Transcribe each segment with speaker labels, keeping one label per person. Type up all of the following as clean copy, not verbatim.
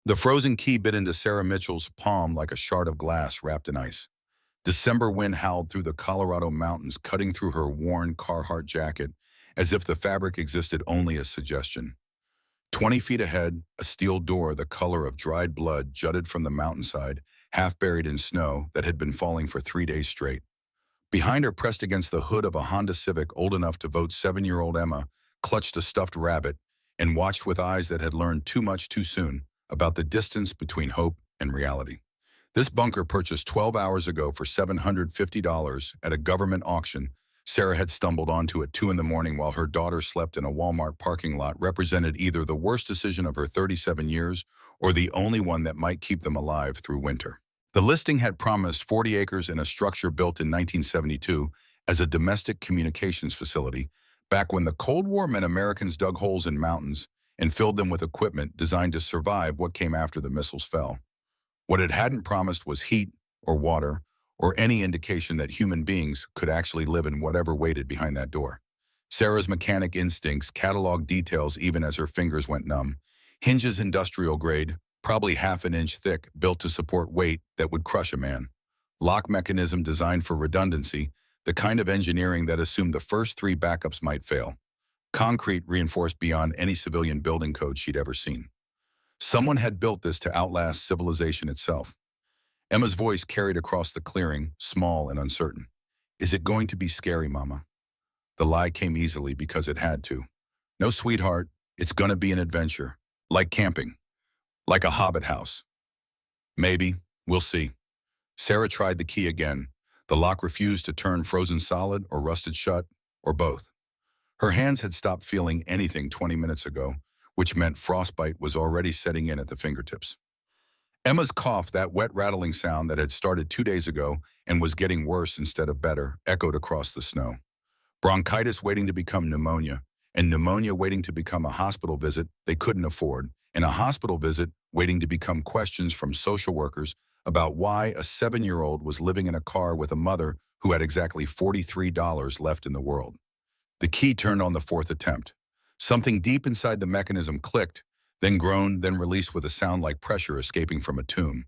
Speaker 1: The frozen key bit into Sarah Mitchell's palm like a shard of glass wrapped in ice. December wind howled through the Colorado mountains, cutting through her worn Carhartt jacket as if the fabric existed only as suggestion. 20 feet ahead, a steel door the color of dried blood jutted from the mountainside, half buried in snow that had been falling for 3 days straight. Behind her, pressed against the hood of a Honda Civic old enough to vote 7-year-old Emma, clutched a stuffed rabbit and watched with eyes that had learned too much too soon about the distance between hope and reality. This bunker, purchased 12 hours ago for $750 at a government auction, Sarah had stumbled onto at 2 in the morning while her daughter slept in a Walmart parking lot, represented either the worst decision of her 37 years or the only one that might keep them alive through winter. The listing had promised 40 acres in a structure built in 1972 as a domestic communications facility, back when the Cold War meant Americans dug holes in mountains and filled them with equipment designed to survive what came after the missiles fell. What it hadn't promised was heat or water or any indication that human beings could actually live in whatever waited behind that door. Sarah's mechanic instincts cataloged details even as her fingers went numb. Hinges industrial grade, probably half an inch thick, built to support weight that would crush a man. Lock mechanism designed for redundancy, the kind of engineering that assumed the first 3 backups might fail. Concrete reinforced beyond any civilian building code she'd ever seen. Someone had built this to outlast civilization itself. Emma's voice carried across the clearing, small and uncertain. Is it going to be scary, Mama? The lie came easily because it had to. No, sweetheart, it's gonna be an adventure. Like camping. Like a hobbit house. Maybe. We'll see. Sarah tried the key again. The lock refused to turn, frozen solid or rusted shut, or both. Her hands had stopped feeling anything 20 minutes ago, which meant frostbite was already setting in at the fingertips. Emma's cough, that wet rattling sound that had started 2 days ago and was getting worse instead of better, echoed across the snow. Bronchitis waiting to become pneumonia, and pneumonia waiting to become a hospital visit they couldn't afford, and a hospital visit waiting to become questions from social workers about why a 7-year-old was living in a car with a mother who had exactly $43 left in the world. The key turned on the 4th attempt. Something deep inside the mechanism clicked, then groaned, then released with a sound like pressure escaping from a tomb.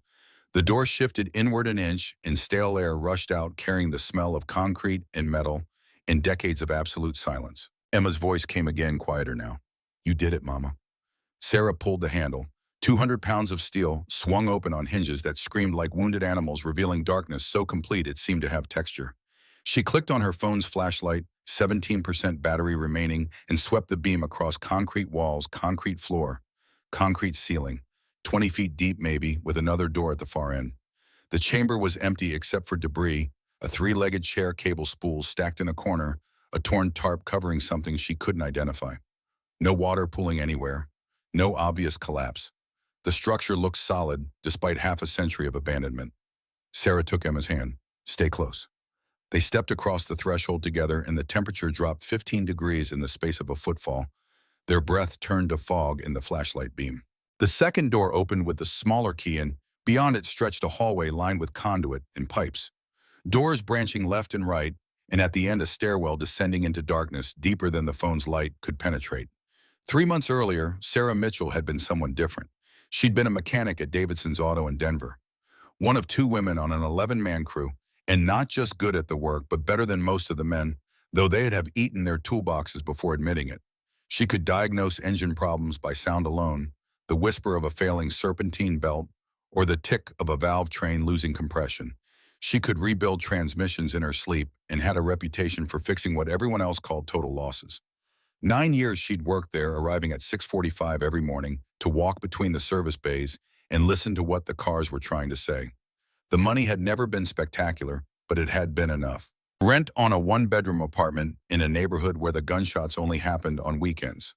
Speaker 1: The door shifted inward an inch, and stale air rushed out, carrying the smell of concrete and metal and decades of absolute silence. Emma's voice came again, quieter now. You did it, Mama. Sarah pulled the handle. 200 pounds of steel swung open on hinges that screamed like wounded animals, revealing darkness so complete it seemed to have texture. She clicked on her phone's flashlight, 17% battery remaining, and swept the beam across concrete walls, concrete floor, concrete ceiling, 20 feet deep maybe, with another door at the far end. The chamber was empty except for debris, a 3-legged chair, cable spools stacked in a corner, a torn tarp covering something she couldn't identify. No water pooling anywhere, no obvious collapse. The structure looked solid, despite half a century of abandonment. Sarah took Emma's hand. Stay close. They stepped across the threshold together, and the temperature dropped 15 degrees in the space of a footfall. Their breath turned to fog in the flashlight beam. The second door opened with the smaller key, and beyond it stretched a hallway lined with conduit and pipes. Doors branching left and right, and at the end a stairwell descending into darkness deeper than the phone's light could penetrate. 3 months earlier, Sarah Mitchell had been someone different. She'd been a mechanic at Davidson's Auto in Denver. One of 2 women on an 11-man crew, and not just good at the work, but better than most of the men, though they'd have eaten their toolboxes before admitting it. She could diagnose engine problems by sound alone, the whisper of a failing serpentine belt, or the tick of a valve train losing compression. She could rebuild transmissions in her sleep and had a reputation for fixing what everyone else called total losses. 9 years she'd worked there, arriving at 6:45 every morning to walk between the service bays and listen to what the cars were trying to say. The money had never been spectacular, but it had been enough. Rent on a 1-bedroom apartment in a neighborhood where the gunshots only happened on weekends.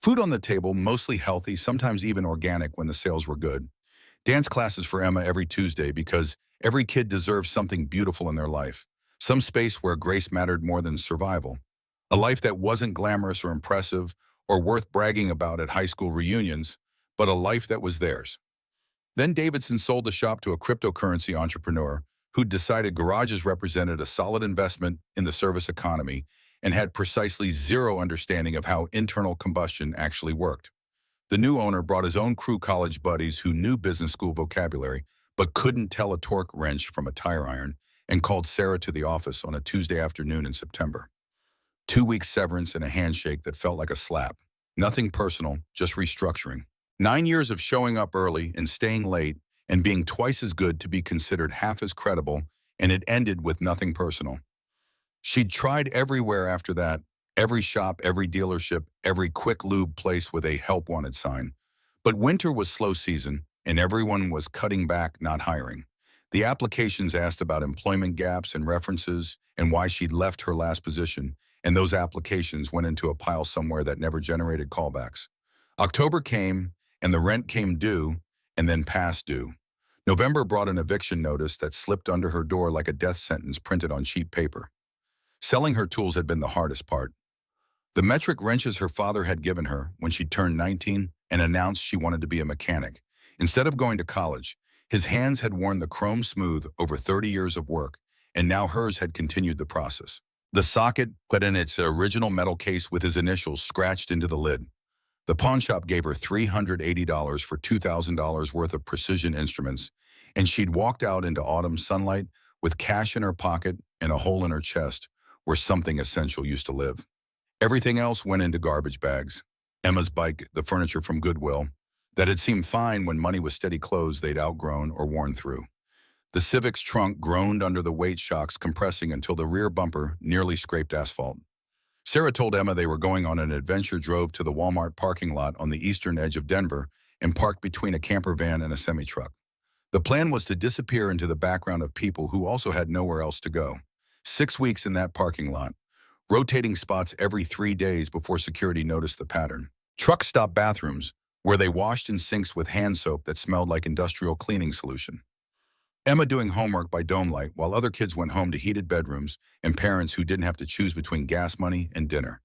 Speaker 1: Food on the table, mostly healthy, sometimes even organic when the sales were good. Dance classes for Emma every Tuesday because every kid deserves something beautiful in their life. Some space where grace mattered more than survival. A life that wasn't glamorous or impressive or worth bragging about at high school reunions, but a life that was theirs. Then Davidson sold the shop to a cryptocurrency entrepreneur who'd decided garages represented a solid investment in the service economy and had precisely zero understanding of how internal combustion actually worked. The new owner brought his own crew college buddies who knew business school vocabulary but couldn't tell a torque wrench from a tire iron and called Sarah to the office on a Tuesday afternoon in September. 2 week severance and a handshake that felt like a slap. Nothing personal, just restructuring. 9 years of showing up early and staying late and being twice as good to be considered half as credible, and it ended with nothing personal. She'd tried everywhere after that, every shop, every dealership, every quick lube place with a help wanted sign. But winter was slow season, and everyone was cutting back, not hiring. The applications asked about employment gaps and references and why she'd left her last position, and those applications went into a pile somewhere that never generated callbacks. October came, and the rent came due, and then past due. November brought an eviction notice that slipped under her door like a death sentence printed on cheap paper. Selling her tools had been the hardest part. The metric wrenches her father had given her when she turned 19 and announced she wanted to be a mechanic. Instead of going to college, his hands had worn the chrome smooth over 30 years of work, and now hers had continued the process. The socket put in its original metal case with his initials scratched into the lid. The pawnshop gave her $380 for $2,000 worth of precision instruments, and she'd walked out into autumn sunlight with cash in her pocket and a hole in her chest where something essential used to live. Everything else went into garbage bags. Emma's bike, the furniture from Goodwill, that had seemed fine when money was steady clothes they'd outgrown or worn through. The Civic's trunk groaned under the weight shocks compressing until the rear bumper nearly scraped asphalt. Sarah told Emma they were going on an adventure drove to the Walmart parking lot on the eastern edge of Denver and parked between a camper van and a semi-truck. The plan was to disappear into the background of people who also had nowhere else to go. 6 weeks in that parking lot, rotating spots every 3 days before security noticed the pattern. Truck stop bathrooms, where they washed in sinks with hand soap that smelled like industrial cleaning solution. Emma doing homework by dome light while other kids went home to heated bedrooms and parents who didn't have to choose between gas money and dinner.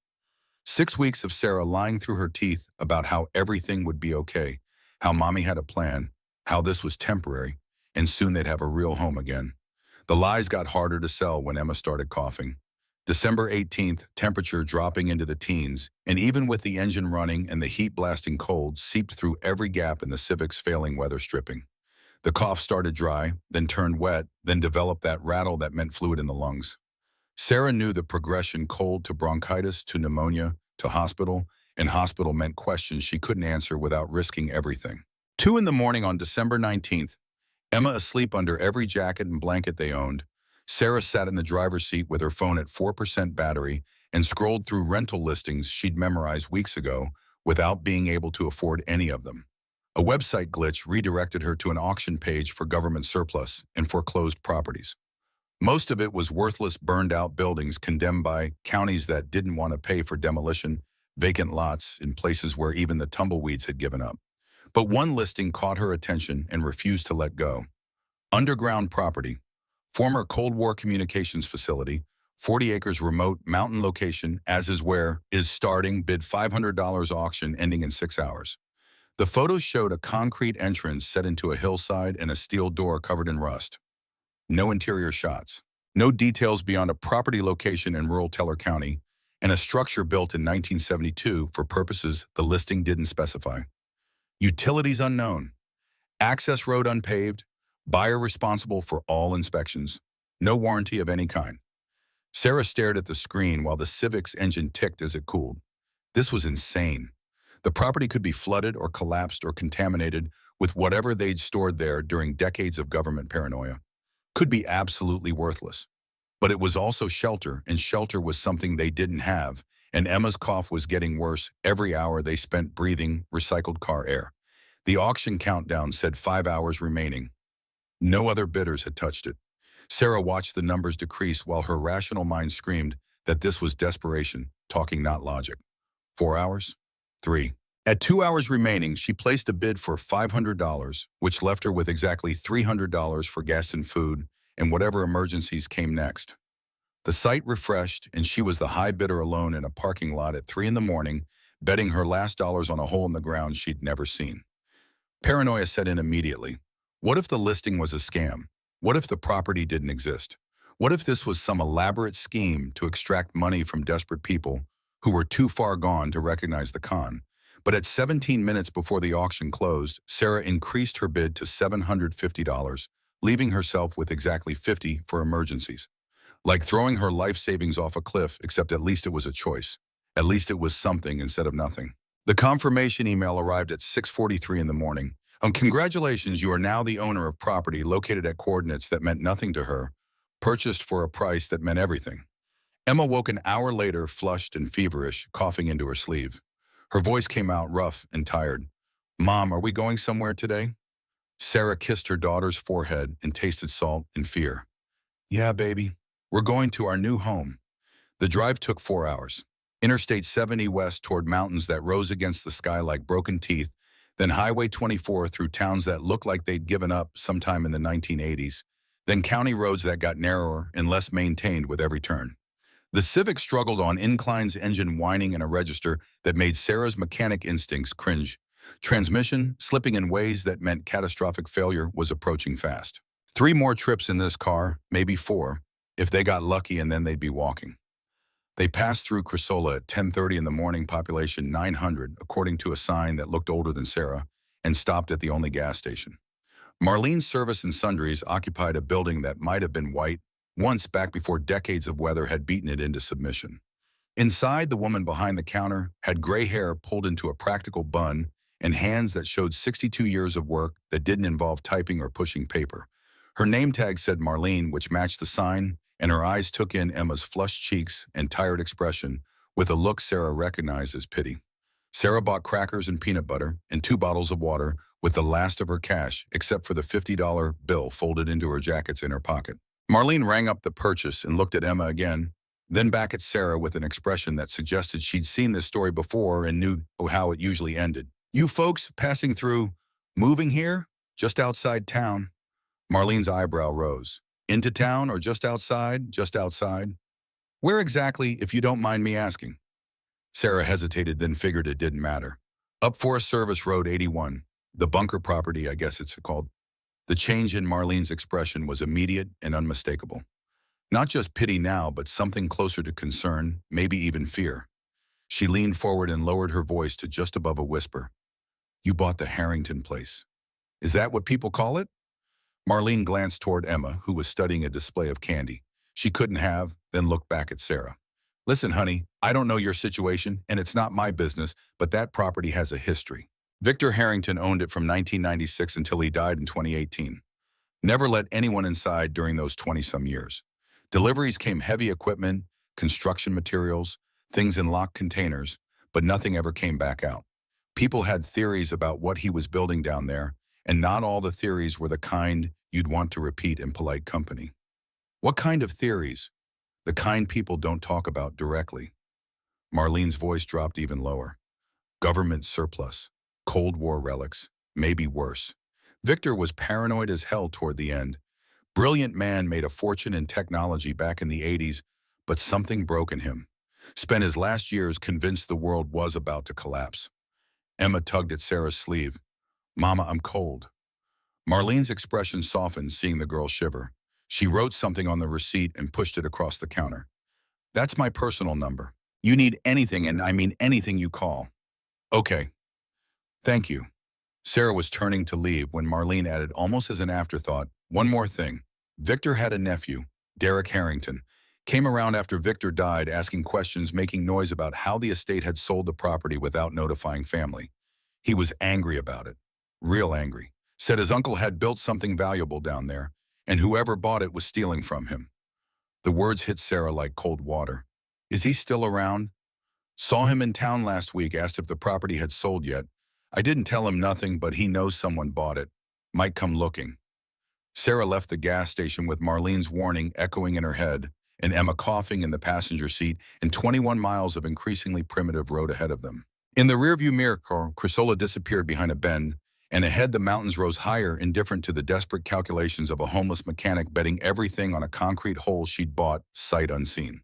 Speaker 1: 6 weeks of Sarah lying through her teeth about how everything would be okay, how mommy had a plan, how this was temporary, and soon they'd have a real home again. The lies got harder to sell when Emma started coughing. December 18th, temperature dropping into the teens, and even with the engine running and the heat blasting cold seeped through every gap in the Civic's failing weather stripping. The cough started dry, then turned wet, then developed that rattle that meant fluid in the lungs. Sarah knew the progression: cold to bronchitis to pneumonia to hospital, and hospital meant questions she couldn't answer without risking everything. 2 in the morning on December 19th, Emma asleep under every jacket and blanket they owned. Sarah sat in the driver's seat with her phone at 4% battery and scrolled through rental listings she'd memorized weeks ago without being able to afford any of them. A website glitch redirected her to an auction page for government surplus and foreclosed properties. Most of it was worthless, burned-out buildings condemned by counties that didn't want to pay for demolition, vacant lots in places where even the tumbleweeds had given up. But one listing caught her attention and refused to let go. Underground property, former Cold War communications facility, 40 acres remote mountain location, as is where, is starting, bid $500 auction ending in 6 hours. The photos showed a concrete entrance set into a hillside and a steel door covered in rust. No interior shots. No details beyond a property location in rural Teller County and a structure built in 1972 for purposes the listing didn't specify. Utilities unknown. Access road unpaved. Buyer responsible for all inspections. No warranty of any kind. Sarah stared at the screen while the Civic's engine ticked as it cooled. This was insane. The property could be flooded or collapsed or contaminated with whatever they'd stored there during decades of government paranoia. Could be absolutely worthless. But it was also shelter, and shelter was something they didn't have, and Emma's cough was getting worse every hour they spent breathing recycled car air. The auction countdown said 5 hours remaining. No other bidders had touched it. Sarah watched the numbers decrease while her rational mind screamed that this was desperation, talking not logic. 4 hours? 3. At 2 hours remaining, she placed a bid for $500, which left her with exactly $300 for gas and food and whatever emergencies came next. The site refreshed, and she was the high bidder alone in a parking lot at 3 in the morning, betting her last dollars on a hole in the ground she'd never seen. Paranoia set in immediately. What if the listing was a scam? What if the property didn't exist? What if this was some elaborate scheme to extract money from desperate people who were too far gone to recognize the con? But at 17 minutes before the auction closed, Sarah increased her bid to $750, leaving herself with exactly 50 for emergencies. Like throwing her life savings off a cliff, except at least it was a choice. At least it was something instead of nothing. The confirmation email arrived at 6:43 in the morning. Congratulations, you are now the owner of property located at coordinates that meant nothing to her, purchased for a price that meant everything. Emma woke an hour later, flushed and feverish, coughing into her sleeve. Her voice came out rough and tired. Mom, are we going somewhere today? Sarah kissed her daughter's forehead and tasted salt and fear. Yeah, baby. We're going to our new home. The drive took 4 hours. Interstate 70 west toward mountains that rose against the sky like broken teeth, then Highway 24 through towns that looked like they'd given up sometime in the 1980s, then county roads that got narrower and less maintained with every turn. The Civic struggled on inclines, engine whining in a register that made Sarah's mechanic instincts cringe. Transmission slipping in ways that meant catastrophic failure was approaching fast. 3 more trips in this car, maybe 4, if they got lucky, and then they'd be walking. They passed through Crusola at 10:30 in the morning, population 900, according to a sign that looked older than Sarah, and stopped at the only gas station. Marlene's Service and Sundries occupied a building that might have been white, once back before decades of weather had beaten it into submission. Inside, the woman behind the counter had gray hair pulled into a practical bun and hands that showed 62 years of work that didn't involve typing or pushing paper. Her name tag said Marlene, which matched the sign, and her eyes took in Emma's flushed cheeks and tired expression with a look Sarah recognized as pity. Sarah bought crackers and peanut butter and 2 bottles of water with the last of her cash, except for the $50 bill folded into her jacket's inner pocket. Marlene rang up the purchase and looked at Emma again, then back at Sarah with an expression that suggested she'd seen this story before and knew how it usually ended. You folks passing through, moving here? Just outside town. Marlene's eyebrow rose. Into town or just outside? Just outside. Where exactly, if you don't mind me asking? Sarah hesitated, then figured it didn't matter. Up Forest Service Road 81, the bunker property, I guess it's called. The change in Marlene's expression was immediate and unmistakable. Not just pity now, but something closer to concern, maybe even fear. She leaned forward and lowered her voice to just above a whisper. You bought the Harrington place. Is that what people call it? Marlene glanced toward Emma, who was studying a display of candy. She couldn't have, then looked back at Sarah. Listen, honey, I don't know your situation, and it's not my business, but that property has a history. Victor Harrington owned it from 1996 until he died in 2018. Never let anyone inside during those 20-some years. Deliveries came heavy equipment, construction materials, things in locked containers, but nothing ever came back out. People had theories about what he was building down there, and not all the theories were the kind you'd want to repeat in polite company. What kind of theories? The kind people don't talk about directly. Marlene's voice dropped even lower. Government surplus, Cold War relics, maybe worse. Victor was paranoid as hell toward the end. Brilliant man, made a fortune in technology back in the 80s, but something broke in him. Spent his last years convinced the world was about to collapse. Emma tugged at Sarah's sleeve. Mama, I'm cold. Marlene's expression softened, seeing the girl shiver. She wrote something on the receipt and pushed it across the counter. That's my personal number. You need anything, and I mean anything, you call. Okay. Thank you. Sarah was turning to leave when Marlene added, almost as an afterthought, one more thing. Victor had a nephew, Derek Harrington. Came around after Victor died, asking questions, making noise about how the estate had sold the property without notifying family. He was angry about it. Real angry. Said his uncle had built something valuable down there, and whoever bought it was stealing from him. The words hit Sarah like cold water. Is he still around? Saw him in town last week, asked if the property had sold yet. I didn't tell him nothing, but he knows someone bought it. Might come looking. Sarah left the gas station with Marlene's warning echoing in her head, and Emma coughing in the passenger seat, and 21 miles of increasingly primitive road ahead of them. In the rearview mirror, Crusola disappeared behind a bend, and ahead the mountains rose higher, indifferent to the desperate calculations of a homeless mechanic betting everything on a concrete hole she'd bought, sight unseen.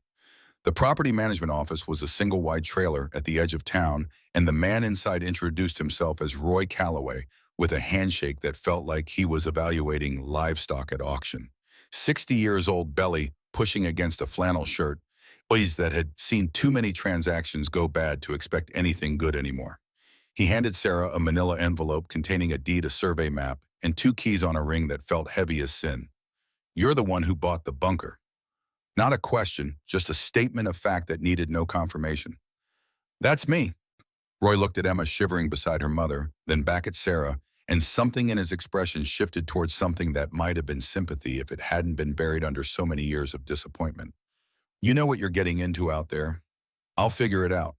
Speaker 1: The property management office was a single-wide trailer at the edge of town, and the man inside introduced himself as Roy Calloway, with a handshake that felt like he was evaluating livestock at auction. 60 years old, belly pushing against a flannel shirt, boys that had seen too many transactions go bad to expect anything good anymore. He handed Sarah a manila envelope containing a deed, a survey map, and two keys on a ring that felt heavy as sin. You're the one who bought the bunker. Not a question, just a statement of fact that needed no confirmation. That's me. Roy looked at Emma shivering beside her mother, then back at Sarah, and something in his expression shifted towards something that might have been sympathy if it hadn't been buried under so many years of disappointment. You know what you're getting into out there. I'll figure it out.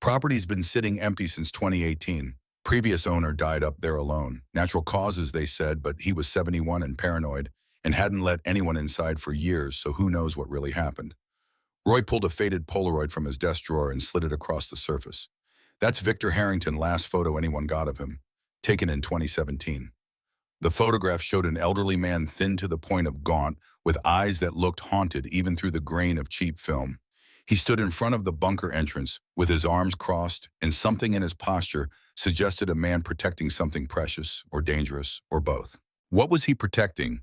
Speaker 1: Property's been sitting empty since 2018. Previous owner died up there alone. Natural causes, they said, but he was 71 and paranoid and hadn't let anyone inside for years, so who knows what really happened. Roy pulled a faded Polaroid from his desk drawer and slid it across the surface. That's Victor Harrington, last photo anyone got of him, taken in 2017. The photograph showed an elderly man thin to the point of gaunt, with eyes that looked haunted even through the grain of cheap film. He stood in front of the bunker entrance with his arms crossed, and something in his posture suggested a man protecting something precious or dangerous or both. What was he protecting?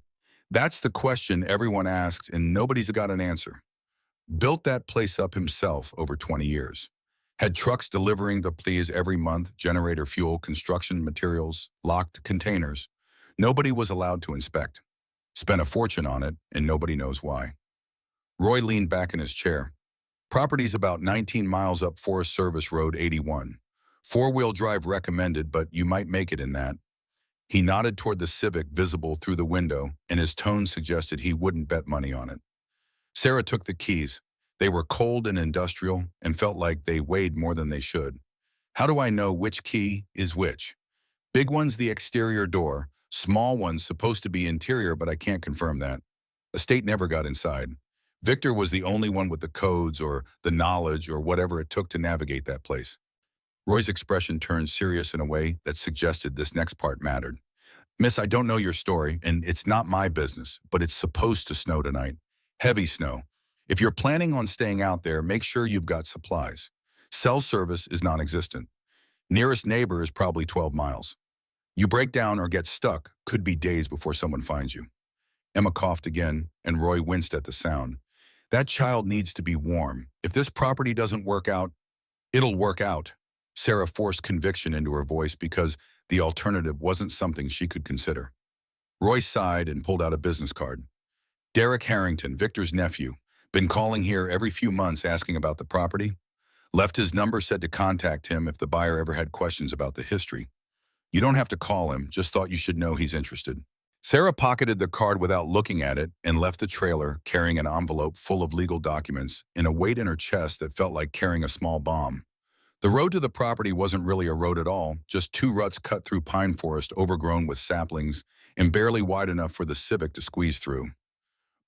Speaker 1: That's the question everyone asks and nobody's got an answer. Built that place up himself over 20 years. Had trucks delivering the pleas every month, generator fuel, construction materials, locked containers. Nobody was allowed to inspect. Spent a fortune on it, and nobody knows why. Roy leaned back in his chair. Property's about 19 miles up Forest Service Road 81. Four-wheel drive recommended, but you might make it in that. He nodded toward the Civic visible through the window, and his tone suggested he wouldn't bet money on it. Sarah took the keys. They were cold and industrial and felt like they weighed more than they should. How do I know which key is which? Big one's the exterior door. Small one's supposed to be interior, but I can't confirm that. Estate never got inside. Victor was the only one with the codes or the knowledge or whatever it took to navigate that place. Roy's expression turned serious in a way that suggested this next part mattered. Miss, I don't know your story, and it's not my business, but it's supposed to snow tonight. Heavy snow. If you're planning on staying out there, make sure you've got supplies. Cell service is non-existent. Nearest neighbor is probably 12 miles. You break down or get stuck, could be days before someone finds you. Emma coughed again, and Roy winced at the sound. That child needs to be warm. If this property doesn't work out, it'll work out. Sarah forced conviction into her voice because the alternative wasn't something she could consider. Roy sighed and pulled out a business card. Derek Harrington, Victor's nephew, been calling here every few months asking about the property. Left his number, said to contact him if the buyer ever had questions about the history. You don't have to call him, just thought you should know he's interested. Sarah pocketed the card without looking at it and left the trailer carrying an envelope full of legal documents and a weight in her chest that felt like carrying a small bomb. The road to the property wasn't really a road at all, just two ruts cut through pine forest overgrown with saplings and barely wide enough for the Civic to squeeze through.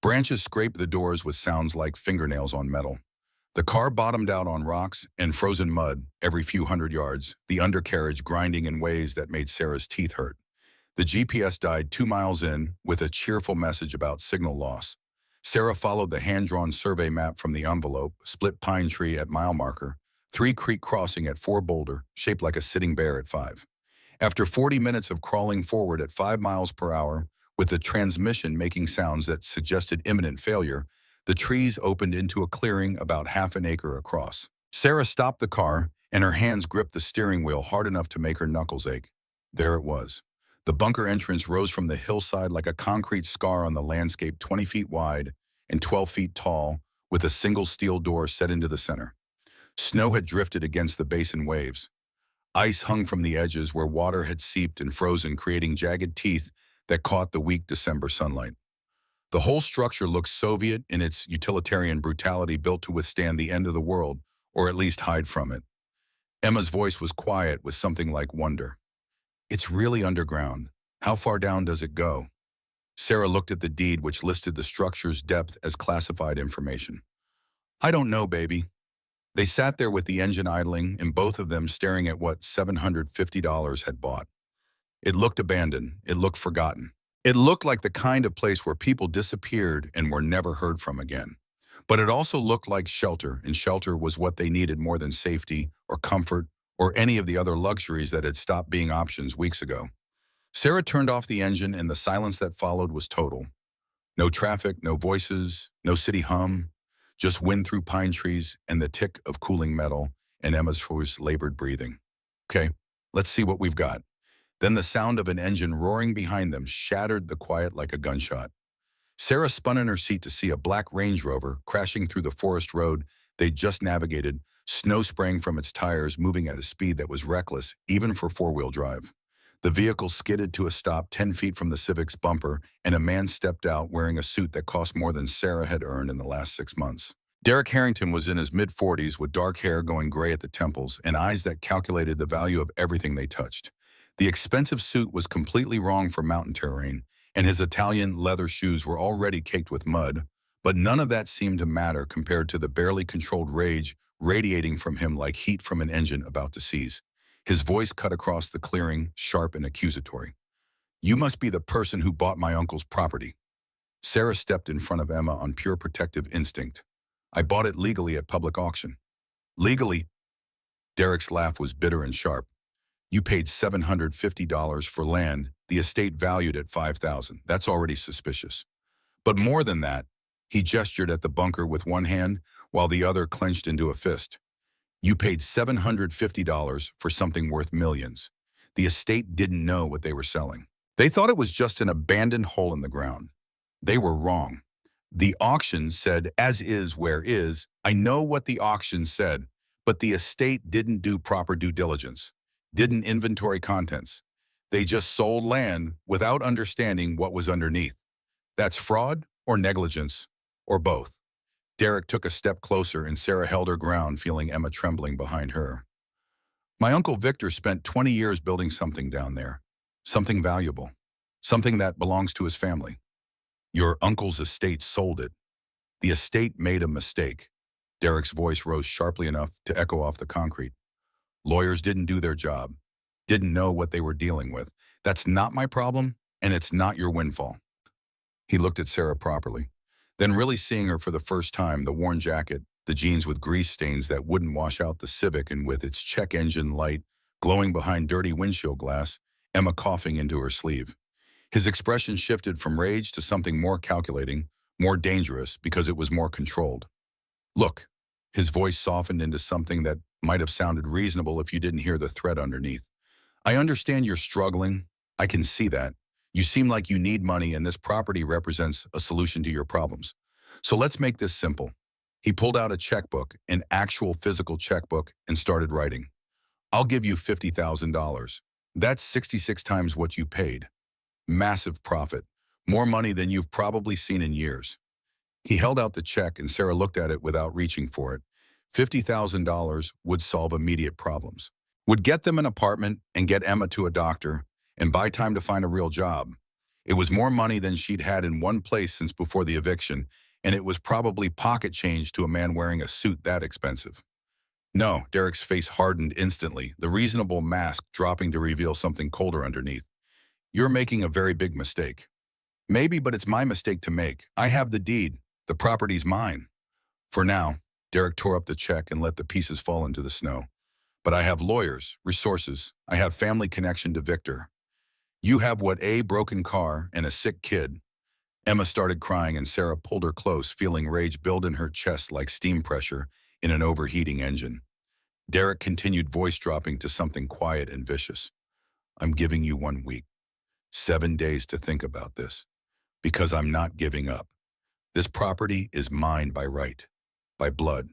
Speaker 1: Branches scraped the doors with sounds like fingernails on metal. The car bottomed out on rocks and frozen mud every few hundred yards, the undercarriage grinding in ways that made Sarah's teeth hurt. The GPS died 2 miles in with a cheerful message about signal loss. Sarah followed the hand-drawn survey map from the envelope, split pine tree at mile marker, 3 creek crossing at 4 boulder, shaped like a sitting bear at 5. After 40 minutes of crawling forward at 5 miles per hour, with the transmission making sounds that suggested imminent failure, the trees opened into a clearing about half an acre across. Sarah stopped the car, and her hands gripped the steering wheel hard enough to make her knuckles ache. There it was. The bunker entrance rose from the hillside like a concrete scar on the landscape 20 feet wide and 12 feet tall, with a single steel door set into the center. Snow had drifted against the basin waves. Ice hung from the edges where water had seeped and frozen, creating jagged teeth that caught the weak December sunlight. The whole structure looked Soviet in its utilitarian brutality, built to withstand the end of the world, or at least hide from it. Emma's voice was quiet with something like wonder. It's really underground. How far down does it go? Sarah looked at the deed, which listed the structure's depth as classified information. I don't know, baby. They sat there with the engine idling and both of them staring at what $750 had bought. It looked abandoned. It looked forgotten. It looked like the kind of place where people disappeared and were never heard from again. But it also looked like shelter, and shelter was what they needed more than safety or comfort or any of the other luxuries that had stopped being options weeks ago. Sarah turned off the engine, and the silence that followed was total. No traffic, no voices, no city hum, just wind through pine trees and the tick of cooling metal and Emma's voice labored breathing. Okay, Let's see what we've got. Then the sound of an engine roaring behind them shattered the quiet like a gunshot. Sarah spun in her seat to see a black Range Rover crashing through the forest road they'd just navigated, snow spraying from its tires, moving at a speed that was reckless, even for four-wheel drive. The vehicle skidded to a stop 10 feet from the Civic's bumper, and a man stepped out wearing a suit that cost more than Sarah had earned in the last 6 months. Derek Harrington was in his mid-40s with dark hair going gray at the temples and eyes that calculated the value of everything they touched. The expensive suit was completely wrong for mountain terrain, and his Italian leather shoes were already caked with mud, but none of that seemed to matter compared to the barely controlled rage radiating from him like heat from an engine about to seize. His voice cut across the clearing, sharp and accusatory. "You must be the person who bought my uncle's property." Sarah stepped in front of Emma on pure protective instinct. "I bought it legally at public auction." "Legally?" Derek's laugh was bitter and sharp. "You paid $750 for land, the estate valued at $5,000. That's already suspicious. But more than that," he gestured at the bunker with one hand while the other clenched into a fist. "You paid $750 for something worth millions. The estate didn't know what they were selling. They thought it was just an abandoned hole in the ground. They were wrong. The auction said, 'As is where is.' I know what the auction said, but the estate didn't do proper due diligence, didn't inventory contents. They just sold land without understanding what was underneath. That's fraud or negligence, or both." Derek took a step closer and Sarah held her ground, feeling Emma trembling behind her. "My Uncle Victor spent 20 years building something down there. Something valuable. Something that belongs to his family. Your uncle's estate sold it. The estate made a mistake." Derek's voice rose sharply enough to echo off the concrete. "Lawyers didn't do their job. Didn't know what they were dealing with. That's not my problem, and it's not your windfall." He looked at Sarah properly. Then, really seeing her for the first time, the worn jacket, the jeans with grease stains that wouldn't wash out the Civic, and with its check engine light glowing behind dirty windshield glass, Emma coughing into her sleeve. His expression shifted from rage to something more calculating, more dangerous, because it was more controlled. "Look," his voice softened into something that might have sounded reasonable if you didn't hear the threat underneath. "I understand you're struggling. I can see that. You seem like you need money, and this property represents a solution to your problems. So let's make this simple." He pulled out a checkbook, an actual physical checkbook, and started writing. "I'll give you $50,000. That's 66 times what you paid. Massive profit. More money than you've probably seen in years." He held out the check and Sarah looked at it without reaching for it. $50,000 would solve immediate problems. Would get them an apartment and get Emma to a doctor and buy time to find a real job. It was more money than she'd had in one place since before the eviction, and it was probably pocket change to a man wearing a suit that expensive. "No," Derek's face hardened instantly, the reasonable mask dropping to reveal something colder underneath. "You're making a very big mistake." "Maybe, but it's my mistake to make. I have the deed. The property's mine." "For now." Derek tore up the check and let the pieces fall into the snow. "But I have lawyers, resources. I have family connection to Victor. You have what, a broken car and a sick kid." Emma started crying and Sarah pulled her close, feeling rage build in her chest like steam pressure in an overheating engine. Derek continued, voice dropping to something quiet and vicious. "I'm giving you 1 week. 7 days to think about this. Because I'm not giving up. This property is mine by right, by blood,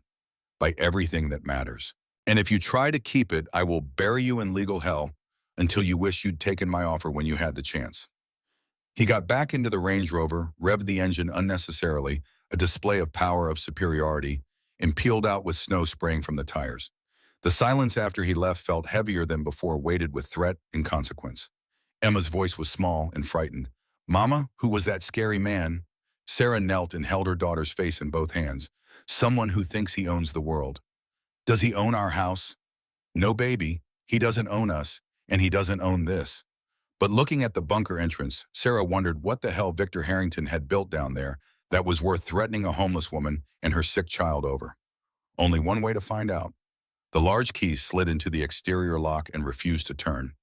Speaker 1: by everything that matters. And if you try to keep it, I will bury you in legal hell until you wish you'd taken my offer when you had the chance." He got back into the Range Rover, revved the engine unnecessarily, a display of power of superiority, and peeled out with snow spraying from the tires. The silence after he left felt heavier than before, weighted with threat and consequence. Emma's voice was small and frightened. "Mama, who was that scary man?" Sarah knelt and held her daughter's face in both hands. "Someone who thinks he owns the world." "Does he own our house?" "No, baby. He doesn't own us, and he doesn't own this." But looking at the bunker entrance, Sarah wondered what the hell Victor Harrington had built down there that was worth threatening a homeless woman and her sick child over. Only one way to find out. The large key slid into the exterior lock and refused to turn.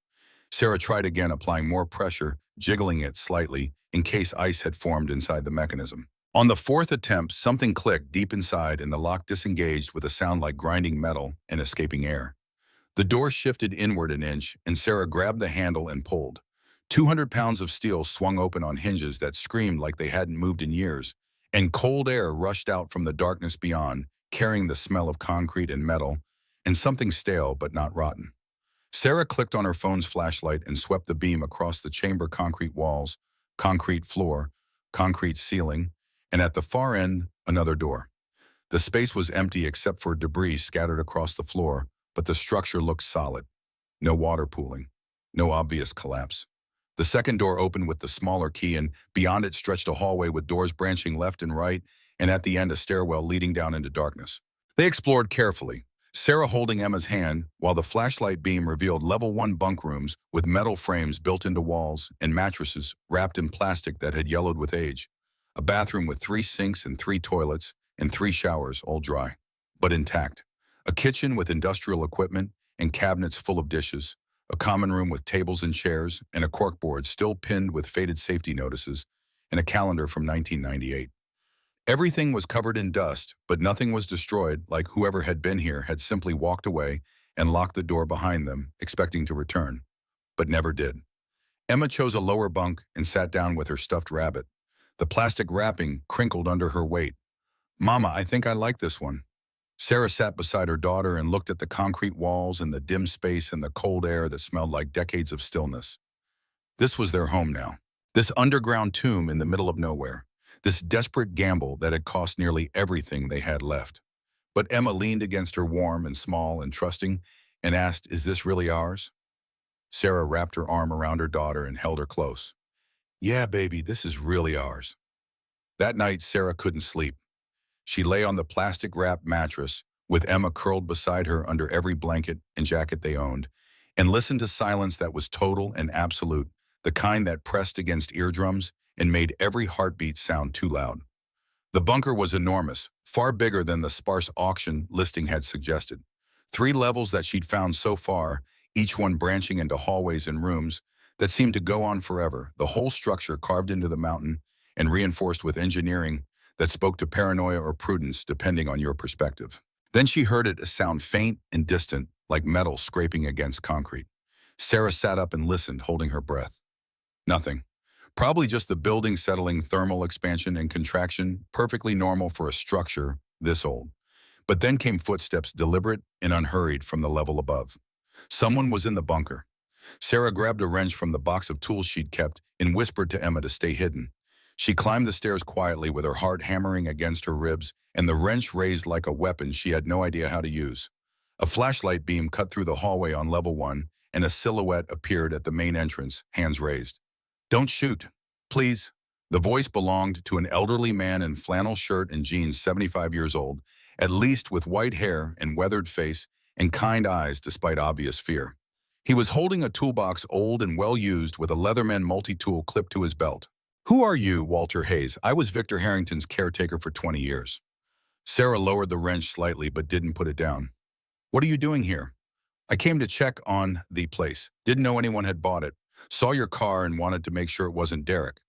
Speaker 1: Sarah tried again, applying more pressure, jiggling it slightly in case ice had formed inside the mechanism. On the fourth attempt, something clicked deep inside and the lock disengaged with a sound like grinding metal and escaping air. The door shifted inward an inch, and Sarah grabbed the handle and pulled. 200 pounds of steel swung open on hinges that screamed like they hadn't moved in years, and cold air rushed out from the darkness beyond, carrying the smell of concrete and metal, and something stale but not rotten. Sarah clicked on her phone's flashlight and swept the beam across the chamber: concrete walls, concrete floor, concrete ceiling, and at the far end, another door. The space was empty except for debris scattered across the floor, but the structure looked solid. No water pooling. No obvious collapse. The second door opened with the smaller key, and beyond it stretched a hallway with doors branching left and right, and at the end a stairwell leading down into darkness. They explored carefully, Sarah holding Emma's hand, while the flashlight beam revealed level 1 bunk rooms with metal frames built into walls and mattresses wrapped in plastic that had yellowed with age. A bathroom with 3 sinks and 3 toilets and 3 showers, all dry, but intact. A kitchen with industrial equipment and cabinets full of dishes. A common room with tables and chairs and a corkboard still pinned with faded safety notices, and a calendar from 1998. Everything was covered in dust, but nothing was destroyed, like whoever had been here had simply walked away and locked the door behind them, expecting to return, but never did. Emma chose a lower bunk and sat down with her stuffed rabbit. The plastic wrapping crinkled under her weight. "Mama, I think I like this one." Sarah sat beside her daughter and looked at the concrete walls and the dim space and the cold air that smelled like decades of stillness. This was their home now. This underground tomb in the middle of nowhere. This desperate gamble that had cost nearly everything they had left. But Emma leaned against her, warm and small and trusting, and asked, "Is this really ours?" Sarah wrapped her arm around her daughter and held her close. "Yeah, baby, this is really ours." That night, Sarah couldn't sleep. She lay on the plastic-wrapped mattress, with Emma curled beside her under every blanket and jacket they owned, and listened to silence that was total and absolute, the kind that pressed against eardrums and made every heartbeat sound too loud. The bunker was enormous, far bigger than the sparse auction listing had suggested. 3 levels that she'd found so far, each one branching into hallways and rooms that seemed to go on forever, the whole structure carved into the mountain and reinforced with engineering that spoke to paranoia or prudence, depending on your perspective. Then she heard it sound faint and distant, like metal scraping against concrete. Sarah sat up and listened, holding her breath. Nothing. Probably just the building settling, thermal expansion and contraction, perfectly normal for a structure this old. But then came footsteps, deliberate and unhurried, from the level above. Someone was in the bunker. Sarah grabbed a wrench from the box of tools she'd kept and whispered to Emma to stay hidden. She climbed the stairs quietly, with her heart hammering against her ribs and the wrench raised like a weapon she had no idea how to use. A flashlight beam cut through the hallway on level 1, and a silhouette appeared at the main entrance, hands raised. "Don't shoot, please." The voice belonged to an elderly man in flannel shirt and jeans, 75 years old, at least, with white hair and weathered face and kind eyes despite obvious fear. He was holding a toolbox, old and well-used, with a Leatherman multi-tool clipped to his belt. "Who are you?" "Walter Hayes. I was Victor Harrington's caretaker for 20 years. Sarah lowered the wrench slightly but didn't put it down. "What are you doing here?" "I came to check on the place. Didn't know anyone had bought it. Saw your car and wanted to make sure it wasn't Derek."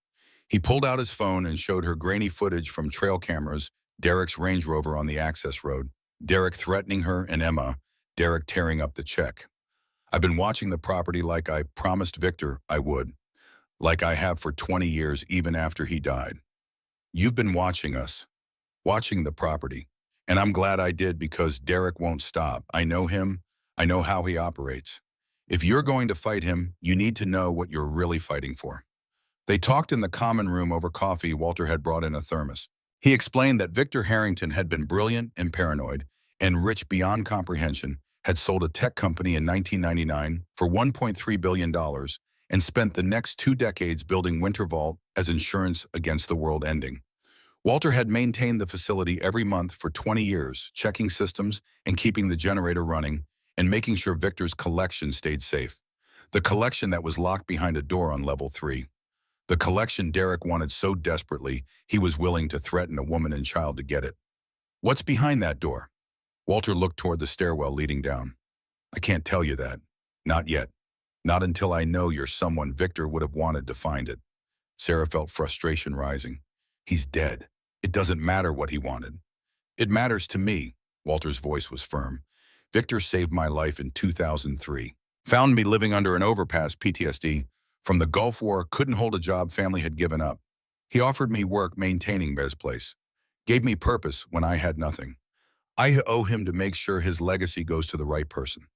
Speaker 1: He pulled out his phone and showed her grainy footage from trail cameras, Derek's Range Rover on the access road, Derek threatening her and Emma, Derek tearing up the check. "I've been watching the property like I promised Victor I would. Like I have for 20 years, even after he died. You've been watching us. Watching the property. And I'm glad I did, because Derek won't stop. I know him. I know how he operates. If you're going to fight him, you need to know what you're really fighting for." They talked in the common room over coffee. Walter had brought in a thermos. He explained that Victor Harrington had been brilliant and paranoid, and rich beyond comprehension, had sold a tech company in 1999 for $1.3 billion, and spent the next 2 decades building Wintervault as insurance against the world ending. Walter had maintained the facility every month for 20 years, checking systems and keeping the generator running, and making sure Victor's collection stayed safe. The collection that was locked behind a door on level 3. The collection Derek wanted so desperately, he was willing to threaten a woman and child to get it. "What's behind that door?" Walter looked toward the stairwell leading down. "I can't tell you that. Not yet. Not until I know you're someone Victor would have wanted to find it." Sarah felt frustration rising. "He's dead. It doesn't matter what he wanted." "It matters to me." Walter's voice was firm. Victor saved my life in 2003. Found me living under an overpass, PTSD. From the Gulf War, couldn't hold a job, family had given up. He offered me work maintaining Bez place. Gave me purpose when I had nothing. I owe him to make sure his legacy goes to the right person.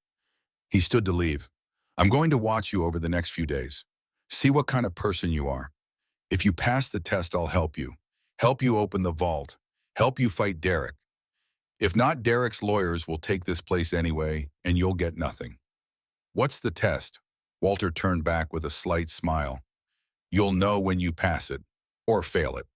Speaker 1: He stood to leave. I'm going to watch you over the next few days. See what kind of person you are. If you pass the test, I'll help you. Help you open the vault. Help you fight Derek. If not, Derek's lawyers will take this place anyway, and you'll get nothing. What's the test? Walter turned back with a slight smile. You'll know when you pass it, or fail it.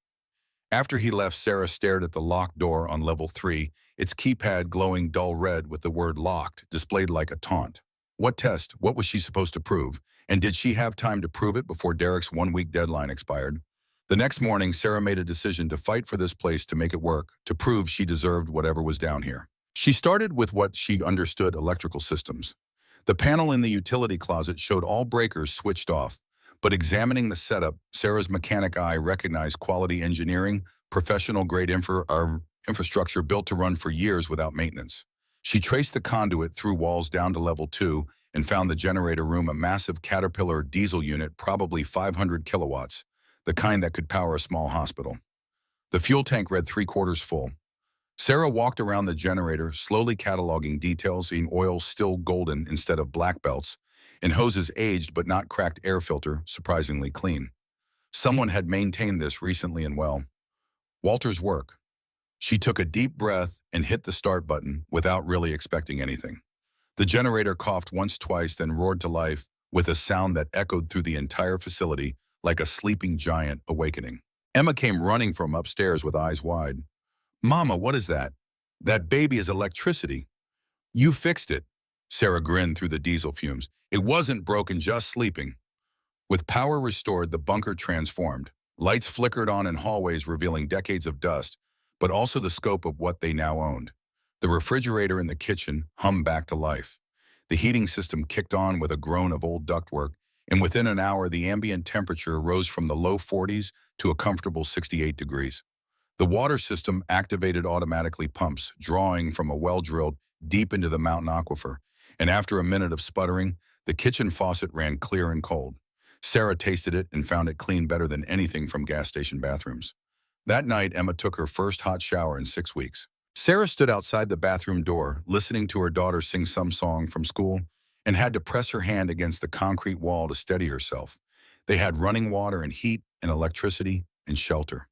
Speaker 1: After he left, Sarah stared at the locked door on level 3, its keypad glowing dull red with the word locked, displayed like a taunt. What test? What was she supposed to prove? And did she have time to prove it before Derek's one-week deadline expired? The next morning, Sarah made a decision to fight for this place to make it work, to prove she deserved whatever was down here. She started with what she understood: electrical systems. The panel in the utility closet showed all breakers switched off, but examining the setup, Sarah's mechanic eye recognized quality engineering, professional-grade infrastructure built to run for years without maintenance. She traced the conduit through walls down to level 2 and found the generator room, a massive Caterpillar diesel unit, probably 500 kilowatts, the kind that could power a small hospital. The fuel tank read 3/4 full. Sarah walked around the generator, slowly cataloging details, seeing oil still golden instead of black belts, and hoses aged but not cracked, air filter surprisingly clean. Someone had maintained this recently and well. Walter's work. She took a deep breath and hit the start button without really expecting anything. The generator coughed once, twice, then roared to life with a sound that echoed through the entire facility like a sleeping giant awakening. Emma came running from upstairs with eyes wide. Mama, what is that? That baby is electricity. You fixed it. Sarah grinned through the diesel fumes. It wasn't broken, just sleeping. With power restored, the bunker transformed. Lights flickered on in hallways, revealing decades of dust, but also the scope of what they now owned. The refrigerator in the kitchen hummed back to life. The heating system kicked on with a groan of old ductwork, and within an hour, the ambient temperature rose from the low 40s to a comfortable 68 degrees. The water system activated automatically, pumps drawing from a well drilled deep into the mountain aquifer, and after a minute of sputtering, the kitchen faucet ran clear and cold. Sarah tasted it and found it clean better than anything from gas station bathrooms. That night, Emma took her first hot shower in 6 weeks. Sarah stood outside the bathroom door, listening to her daughter sing some song from school, and had to press her hand against the concrete wall to steady herself. They had running water and heat and electricity and shelter.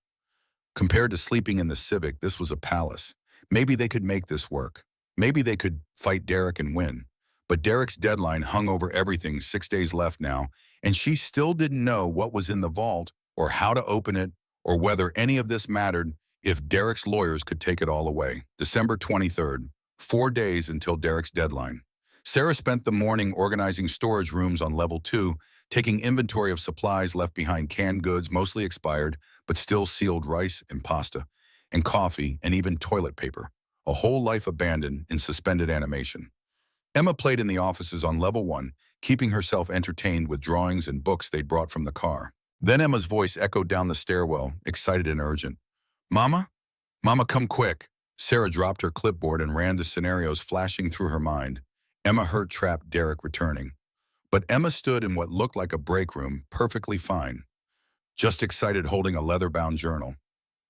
Speaker 1: Compared to sleeping in the Civic, this was a palace. Maybe they could make this work. Maybe they could fight Derek and win. But Derek's deadline hung over everything, 6 days left now, and she still didn't know what was in the vault or how to open it or whether any of this mattered if Derek's lawyers could take it all away. December 23rd, 4 days until Derek's deadline. Sarah spent the morning organizing storage rooms on level 2, taking inventory of supplies left behind: canned goods, mostly expired, but still sealed, rice and pasta, and coffee, and even toilet paper. A whole life abandoned in suspended animation. Emma played in the offices on level 1, keeping herself entertained with drawings and books they'd brought from the car. Then Emma's voice echoed down the stairwell, excited and urgent. Mama? Mama, come quick. Sarah dropped her clipboard and ran the scenarios flashing through her mind. Emma heard trapped Derek returning. But Emma stood in what looked like a break room, perfectly fine. Just excited, holding a leather-bound journal.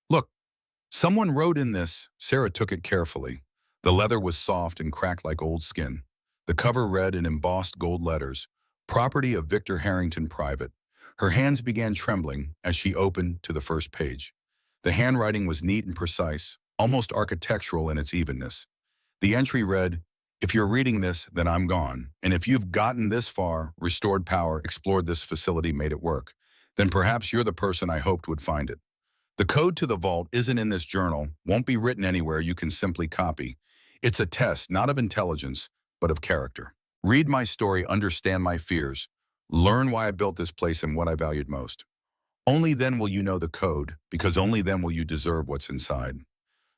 Speaker 1: Look, someone wrote in this. Sarah took it carefully. The leather was soft and cracked like old skin. The cover read in embossed gold letters, "Property of Victor Harrington, Private." Her hands began trembling as she opened to the first page. The handwriting was neat and precise, almost architectural in its evenness. The entry read, "If you're reading this, then I'm gone. And if you've gotten this far, restored power, explored this facility, made it work, then perhaps you're the person I hoped would find it. The code to the vault isn't in this journal, won't be written anywhere you can simply copy. It's a test, not of intelligence, but of character. Read my story, understand my fears, learn why I built this place and what I valued most. Only then will you know the code, because only then will you deserve what's inside."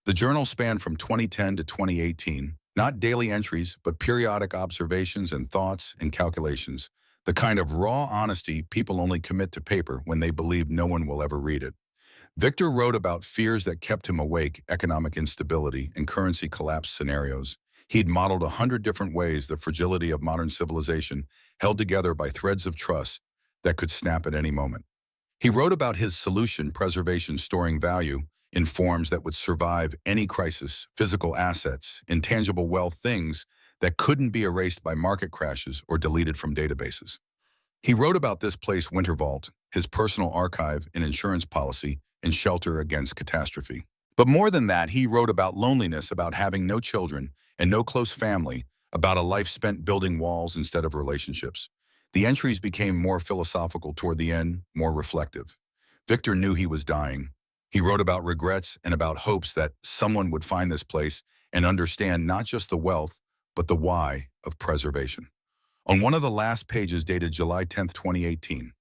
Speaker 1: The journal spanned from 2010 to 2018, not daily entries, but periodic observations and thoughts and calculations, the kind of raw honesty people only commit to paper when they believe no one will ever read it. Victor wrote about fears that kept him awake: economic instability and currency collapse scenarios. He'd modeled 100 different ways the fragility of modern civilization held together by threads of trust that could snap at any moment. He wrote about his solution, preservation, storing value in forms that would survive any crisis, physical assets, intangible wealth, things that couldn't be erased by market crashes or deleted from databases. He wrote about this place, Winter Vault, his personal archive, an insurance policy, and shelter against catastrophe. But more than that, he wrote about loneliness, about having no children and no close family, about a life spent building walls instead of relationships. The entries became more philosophical toward the end, more reflective. Victor knew he was dying. He wrote about regrets and about hopes that someone would find this place and understand not just the wealth, but the why of preservation. On one of the last pages dated July 10th, 2018,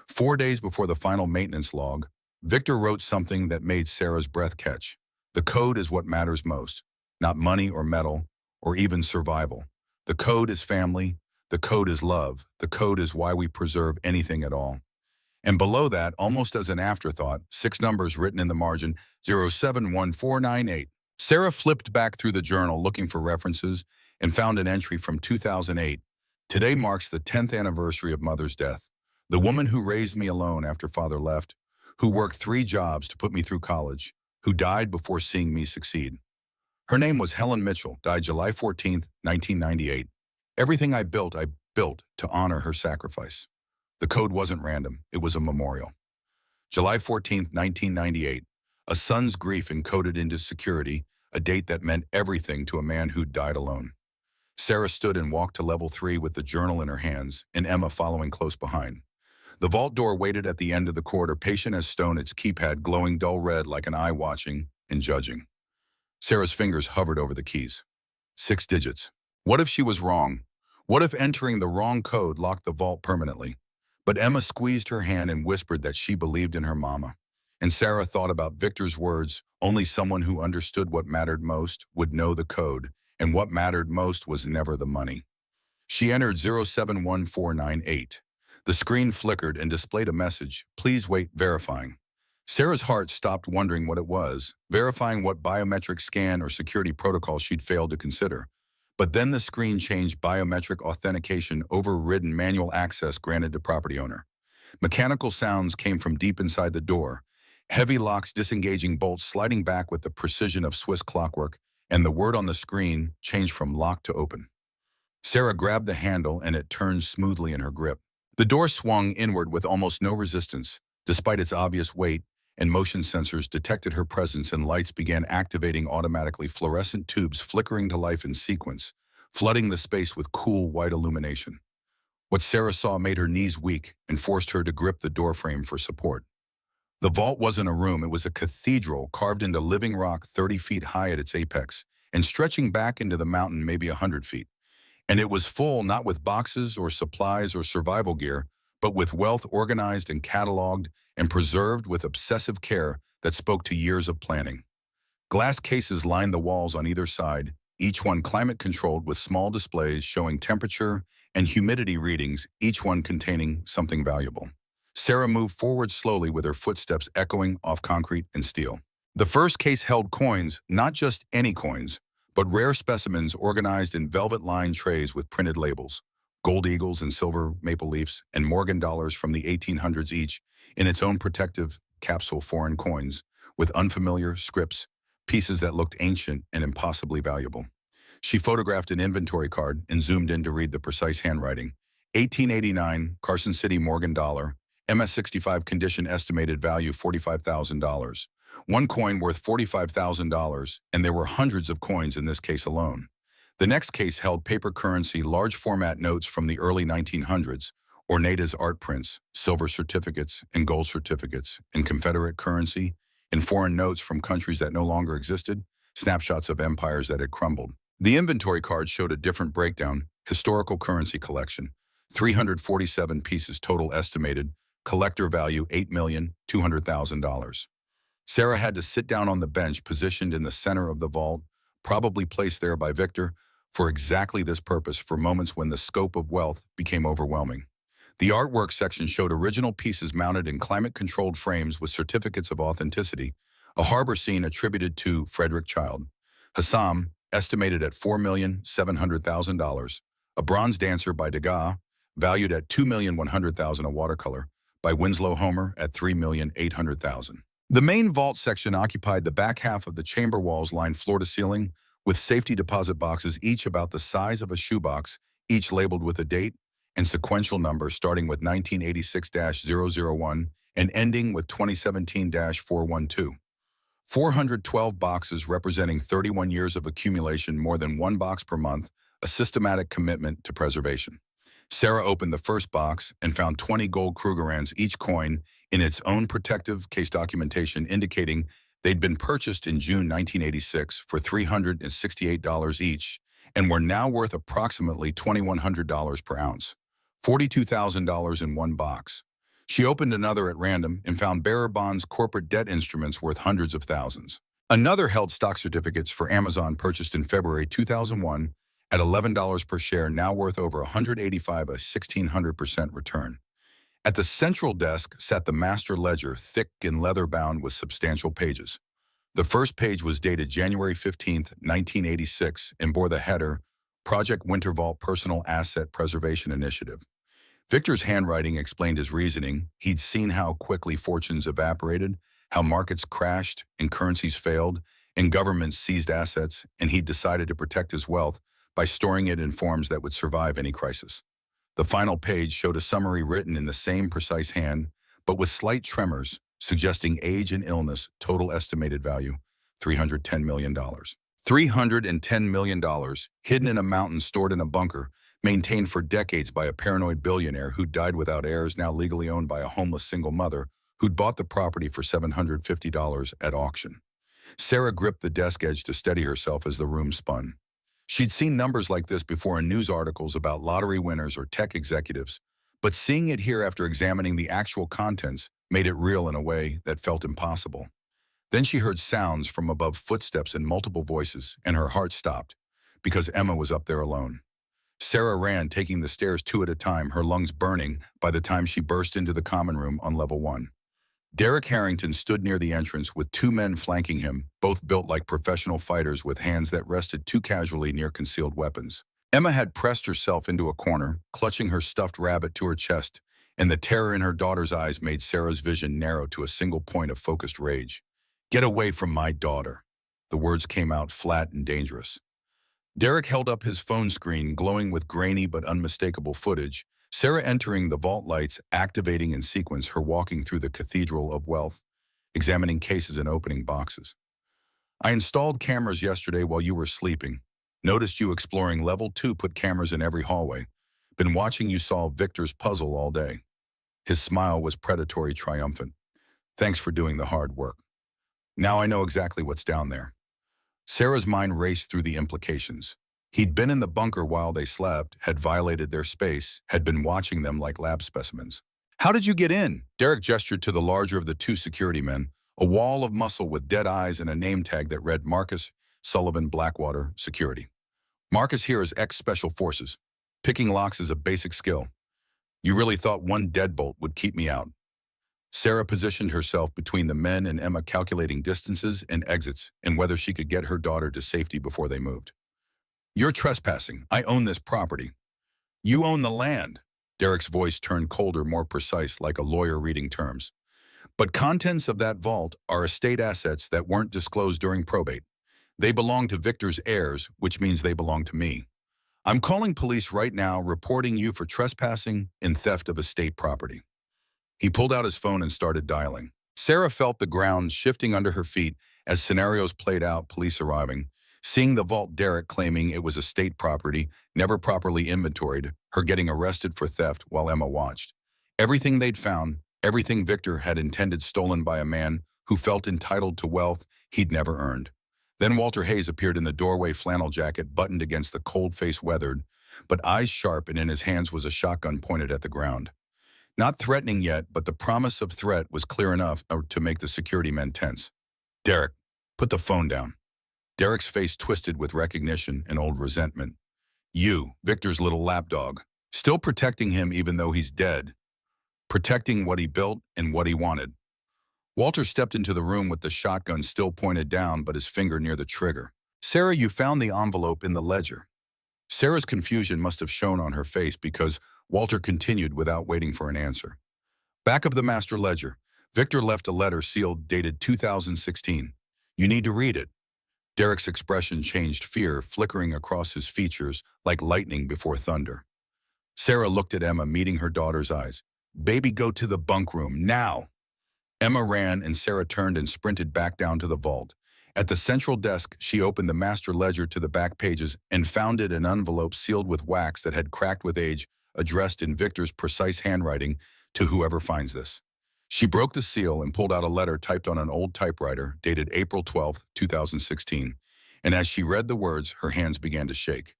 Speaker 1: 4 days before the final maintenance log, Victor wrote something that made Sarah's breath catch. The code is what matters most, not money or metal or even survival. The code is family. The code is love. The code is why we preserve anything at all. And below that, almost as an afterthought, 6 numbers written in the margin, 071498. Sarah flipped back through the journal looking for references and found an entry from 2008. Today marks the 10th anniversary of Mother's death. The woman who raised me alone after Father left, who worked 3 jobs to put me through college, who died before seeing me succeed. Her name was Helen Mitchell, died July 14th, 1998. Everything I built to honor her sacrifice. The code wasn't random, it was a memorial. July 14th, 1998. A son's grief encoded into security, a date that meant everything to a man who died alone. Sarah stood and walked to level 3 with the journal in her hands, and Emma following close behind. The vault door waited at the end of the corridor, patient as stone, its keypad glowing dull red like an eye watching and judging. Sarah's fingers hovered over the keys. 6 digits. What if she was wrong? What if entering the wrong code locked the vault permanently? But Emma squeezed her hand and whispered that she believed in her mama. And Sarah thought about Victor's words, only someone who understood what mattered most would know the code, and what mattered most was never the money. She entered 071498. The screen flickered and displayed a message, please wait, verifying. Sarah's heart stopped wondering what it was, verifying what biometric scan or security protocol she'd failed to consider. But then the screen changed, biometric authentication overridden, manual access granted to property owner. Mechanical sounds came from deep inside the door, heavy locks disengaging, bolts sliding back with the precision of Swiss clockwork, and the word on the screen changed from lock to open. Sarah grabbed the handle and it turned smoothly in her grip. The door swung inward with almost no resistance. Despite its obvious weight, and motion sensors detected her presence, and lights began activating automatically, fluorescent tubes flickering to life in sequence, flooding the space with cool white illumination. What Sarah saw made her knees weak and forced her to grip the doorframe for support. The vault wasn't a room, it was a cathedral carved into living rock, 30 feet high at its apex, and stretching back into the mountain maybe 100 feet. And it was full not with boxes or supplies or survival gear, but with wealth organized and cataloged and preserved with obsessive care that spoke to years of planning. Glass cases lined the walls on either side, each one climate-controlled with small displays showing temperature and humidity readings, each one containing something valuable. Sarah moved forward slowly with her footsteps echoing off concrete and steel. The first case held coins, not just any coins, but rare specimens organized in velvet-lined trays with printed labels. Gold eagles and silver maple leafs, and Morgan dollars from the 1800s each, in its own protective capsule, foreign coins, with unfamiliar scripts, pieces that looked ancient and impossibly valuable. She photographed an inventory card and zoomed in to read the precise handwriting. 1889, Carson City Morgan dollar, MS-65 condition, estimated value $45,000. One coin worth $45,000, and there were hundreds of coins in this case alone. The next case held paper currency, large format notes from the early 1900s, ornate art prints, silver certificates and gold certificates, and Confederate currency, and foreign notes from countries that no longer existed, snapshots of empires that had crumbled. The inventory card showed a different breakdown: historical currency collection, 347 pieces total, estimated, collector value $8,200,000. Sarah had to sit down on the bench positioned in the center of the vault, probably placed there by Victor, for exactly this purpose, for moments when the scope of wealth became overwhelming. The artwork section showed original pieces mounted in climate-controlled frames with certificates of authenticity, a harbor scene attributed to Frederick Child, Hassam, estimated at $4,700,000. A bronze dancer by Degas, valued at $2,100,000. A watercolor by Winslow Homer at $3,800,000. The main vault section occupied the back half of the chamber walls lined floor to ceiling with safety deposit boxes each about the size of a shoebox, each labeled with a date and sequential number starting with 1986-001 and ending with 2017-412. 412 boxes representing 31 years of accumulation, more than one box per month, a systematic commitment to preservation. Sarah opened the first box and found 20 gold Krugerrands, each coin in its own protective case documentation indicating they'd been purchased in June 1986 for $368 each and were now worth approximately $2,100 per ounce. $42,000 in one box. She opened another at random and found bearer bonds, corporate debt instruments worth hundreds of thousands. Another held stock certificates for Amazon purchased in February 2001 at $11 per share, now worth over $185, a 1,600% return. At the central desk sat the master ledger, thick and leather-bound with substantial pages. The first page was dated January 15, 1986, and bore the header, Project Wintervault Personal Asset Preservation Initiative. Victor's handwriting explained his reasoning. He'd seen how quickly fortunes evaporated, how markets crashed and currencies failed, and governments seized assets, and he'd decided to protect his wealth by storing it in forms that would survive any crisis. The final page showed a summary written in the same precise hand, but with slight tremors, suggesting age and illness, total estimated value, $310 million. $310 million, hidden in a mountain stored in a bunker, maintained for decades by a paranoid billionaire who died without heirs, now legally owned by a homeless single mother who'd bought the property for $750 at auction. Sarah gripped the desk edge to steady herself as the room spun. She'd seen numbers like this before in news articles about lottery winners or tech executives, but seeing it here after examining the actual contents made it real in a way that felt impossible. Then she heard sounds from above, footsteps and multiple voices, and her heart stopped, because Emma was up there alone. Sarah ran, taking the stairs two at a time, her lungs burning by the time she burst into the common room on level 1. Derek Harrington stood near the entrance with two men flanking him, both built like professional fighters with hands that rested too casually near concealed weapons. Emma had pressed herself into a corner, clutching her stuffed rabbit to her chest, and the terror in her daughter's eyes made Sarah's vision narrow to a single point of focused rage. "Get away from my daughter." The words came out flat and dangerous. Derek held up his phone screen, glowing with grainy but unmistakable footage. Sarah entering the vault, lights activating in sequence, her walking through the Cathedral of Wealth, examining cases and opening boxes. "I installed cameras yesterday while you were sleeping. Noticed you exploring level 2, put cameras in every hallway. Been watching you solve Victor's puzzle all day." His smile was predatory, triumphant. "Thanks for doing the hard work. Now I know exactly what's down there." Sarah's mind raced through the implications. He'd been in the bunker while they slept, had violated their space, had been watching them like lab specimens. "How did you get in?" Derek gestured to the larger of the two security men, a wall of muscle with dead eyes and a name tag that read Marcus Sullivan, Blackwater Security. "Marcus here is ex-Special Forces. Picking locks is a basic skill. You really thought one deadbolt would keep me out?" Sarah positioned herself between the men and Emma, calculating distances and exits and whether she could get her daughter to safety before they moved. "You're trespassing. I own this property." "You own the land." Derek's voice turned colder, more precise, like a lawyer reading terms. "But contents of that vault are estate assets that weren't disclosed during probate. They belong to Victor's heirs, which means they belong to me. I'm calling police right now, reporting you for trespassing and theft of estate property." He pulled out his phone and started dialing. Sarah felt the ground shifting under her feet as scenarios played out, police arriving, seeing the vault, Derek claiming it was estate property, never properly inventoried, her getting arrested for theft while Emma watched. Everything they'd found, everything Victor had intended stolen by a man who felt entitled to wealth he'd never earned. Then Walter Hayes appeared in the doorway, flannel jacket buttoned against the cold face, weathered, but eyes sharp, and in his hands was a shotgun pointed at the ground. Not threatening yet, but the promise of threat was clear enough to make the security men tense. "Derek, put the phone down." Derek's face twisted with recognition and old resentment. "You, Victor's little lapdog, still protecting him even though he's dead. Protecting what he built and what he wanted." Walter stepped into the room with the shotgun still pointed down, but his finger near the trigger. Sarah, you found the envelope in the ledger. Sarah's confusion must have shown on her face because Walter continued without waiting for an answer. Back of the master ledger, Victor left a letter sealed dated 2016. You need to read it. Derek's expression changed, fear flickering across his features like lightning before thunder. Sarah looked at Emma, meeting her daughter's eyes. Baby, go to the bunk room, now! Emma ran and Sarah turned and sprinted back down to the vault. At the central desk, she opened the master ledger to the back pages and found it an envelope sealed with wax that had cracked with age, addressed in Victor's precise handwriting to whoever finds this. She broke the seal and pulled out a letter typed on an old typewriter dated April 12, 2016. And as she read the words, her hands began to shake.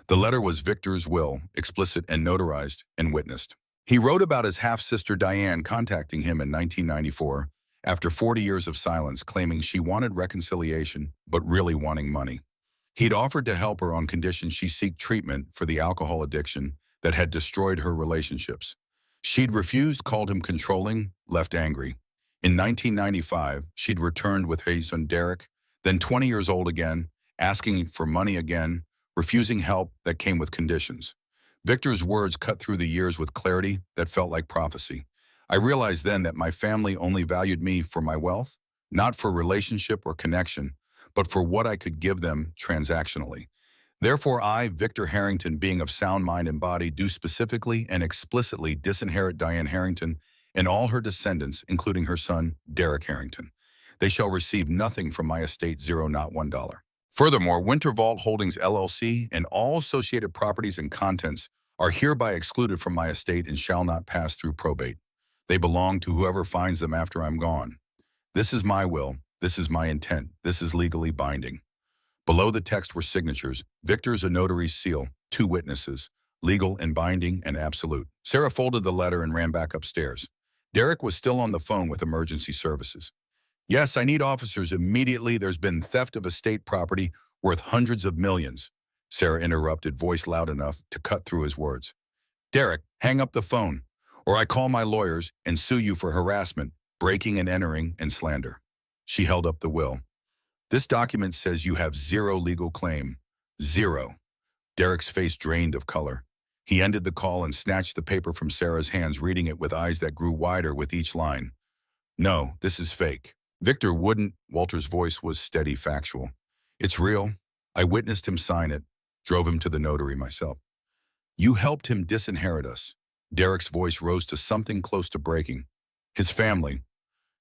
Speaker 1: The letter was Victor's will, explicit and notarized and witnessed. He wrote about his half-sister Diane contacting him in 1994 after 40 years of silence, claiming she wanted reconciliation but really wanting money. He'd offered to help her on condition she seek treatment for the alcohol addiction that had destroyed her relationships. She'd refused, called him controlling, left angry. In 1995, she'd returned with her son Derek, then 20 years old again, asking for money again, refusing help that came with conditions. Victor's words cut through the years with clarity that felt like prophecy. I realized then that my family only valued me for my wealth, not for relationship or connection, but for what I could give them transactionally. Therefore I, Victor Harrington, being of sound mind and body, do specifically and explicitly disinherit Diane Harrington and all her descendants, including her son, Derek Harrington. They shall receive nothing from my estate, zero, not $1. Furthermore, Winter Vault Holdings LLC and all associated properties and contents are hereby excluded from my estate and shall not pass through probate. They belong to whoever finds them after I'm gone. This is my will. This is my intent. This is legally binding. Below the text were signatures, Victor's a notary's seal, 2 witnesses, legal and binding and absolute. Sarah folded the letter and ran back upstairs. Derek was still on the phone with emergency services. Yes, I need officers immediately. There's been theft of estate property worth hundreds of millions. Sarah interrupted, voice loud enough to cut through his words. Derek, hang up the phone, or I call my lawyers and sue you for harassment, breaking and entering, and slander. She held up the will. This document says you have 0 legal claim. 0. Derek's face drained of color. He ended the call and snatched the paper from Sarah's hands, reading it with eyes that grew wider with each line. No, this is fake. Victor wouldn't. Walter's voice was steady, factual. It's real. I witnessed him sign it, drove him to the notary myself. You helped him disinherit us. Derek's voice rose to something close to breaking. His family.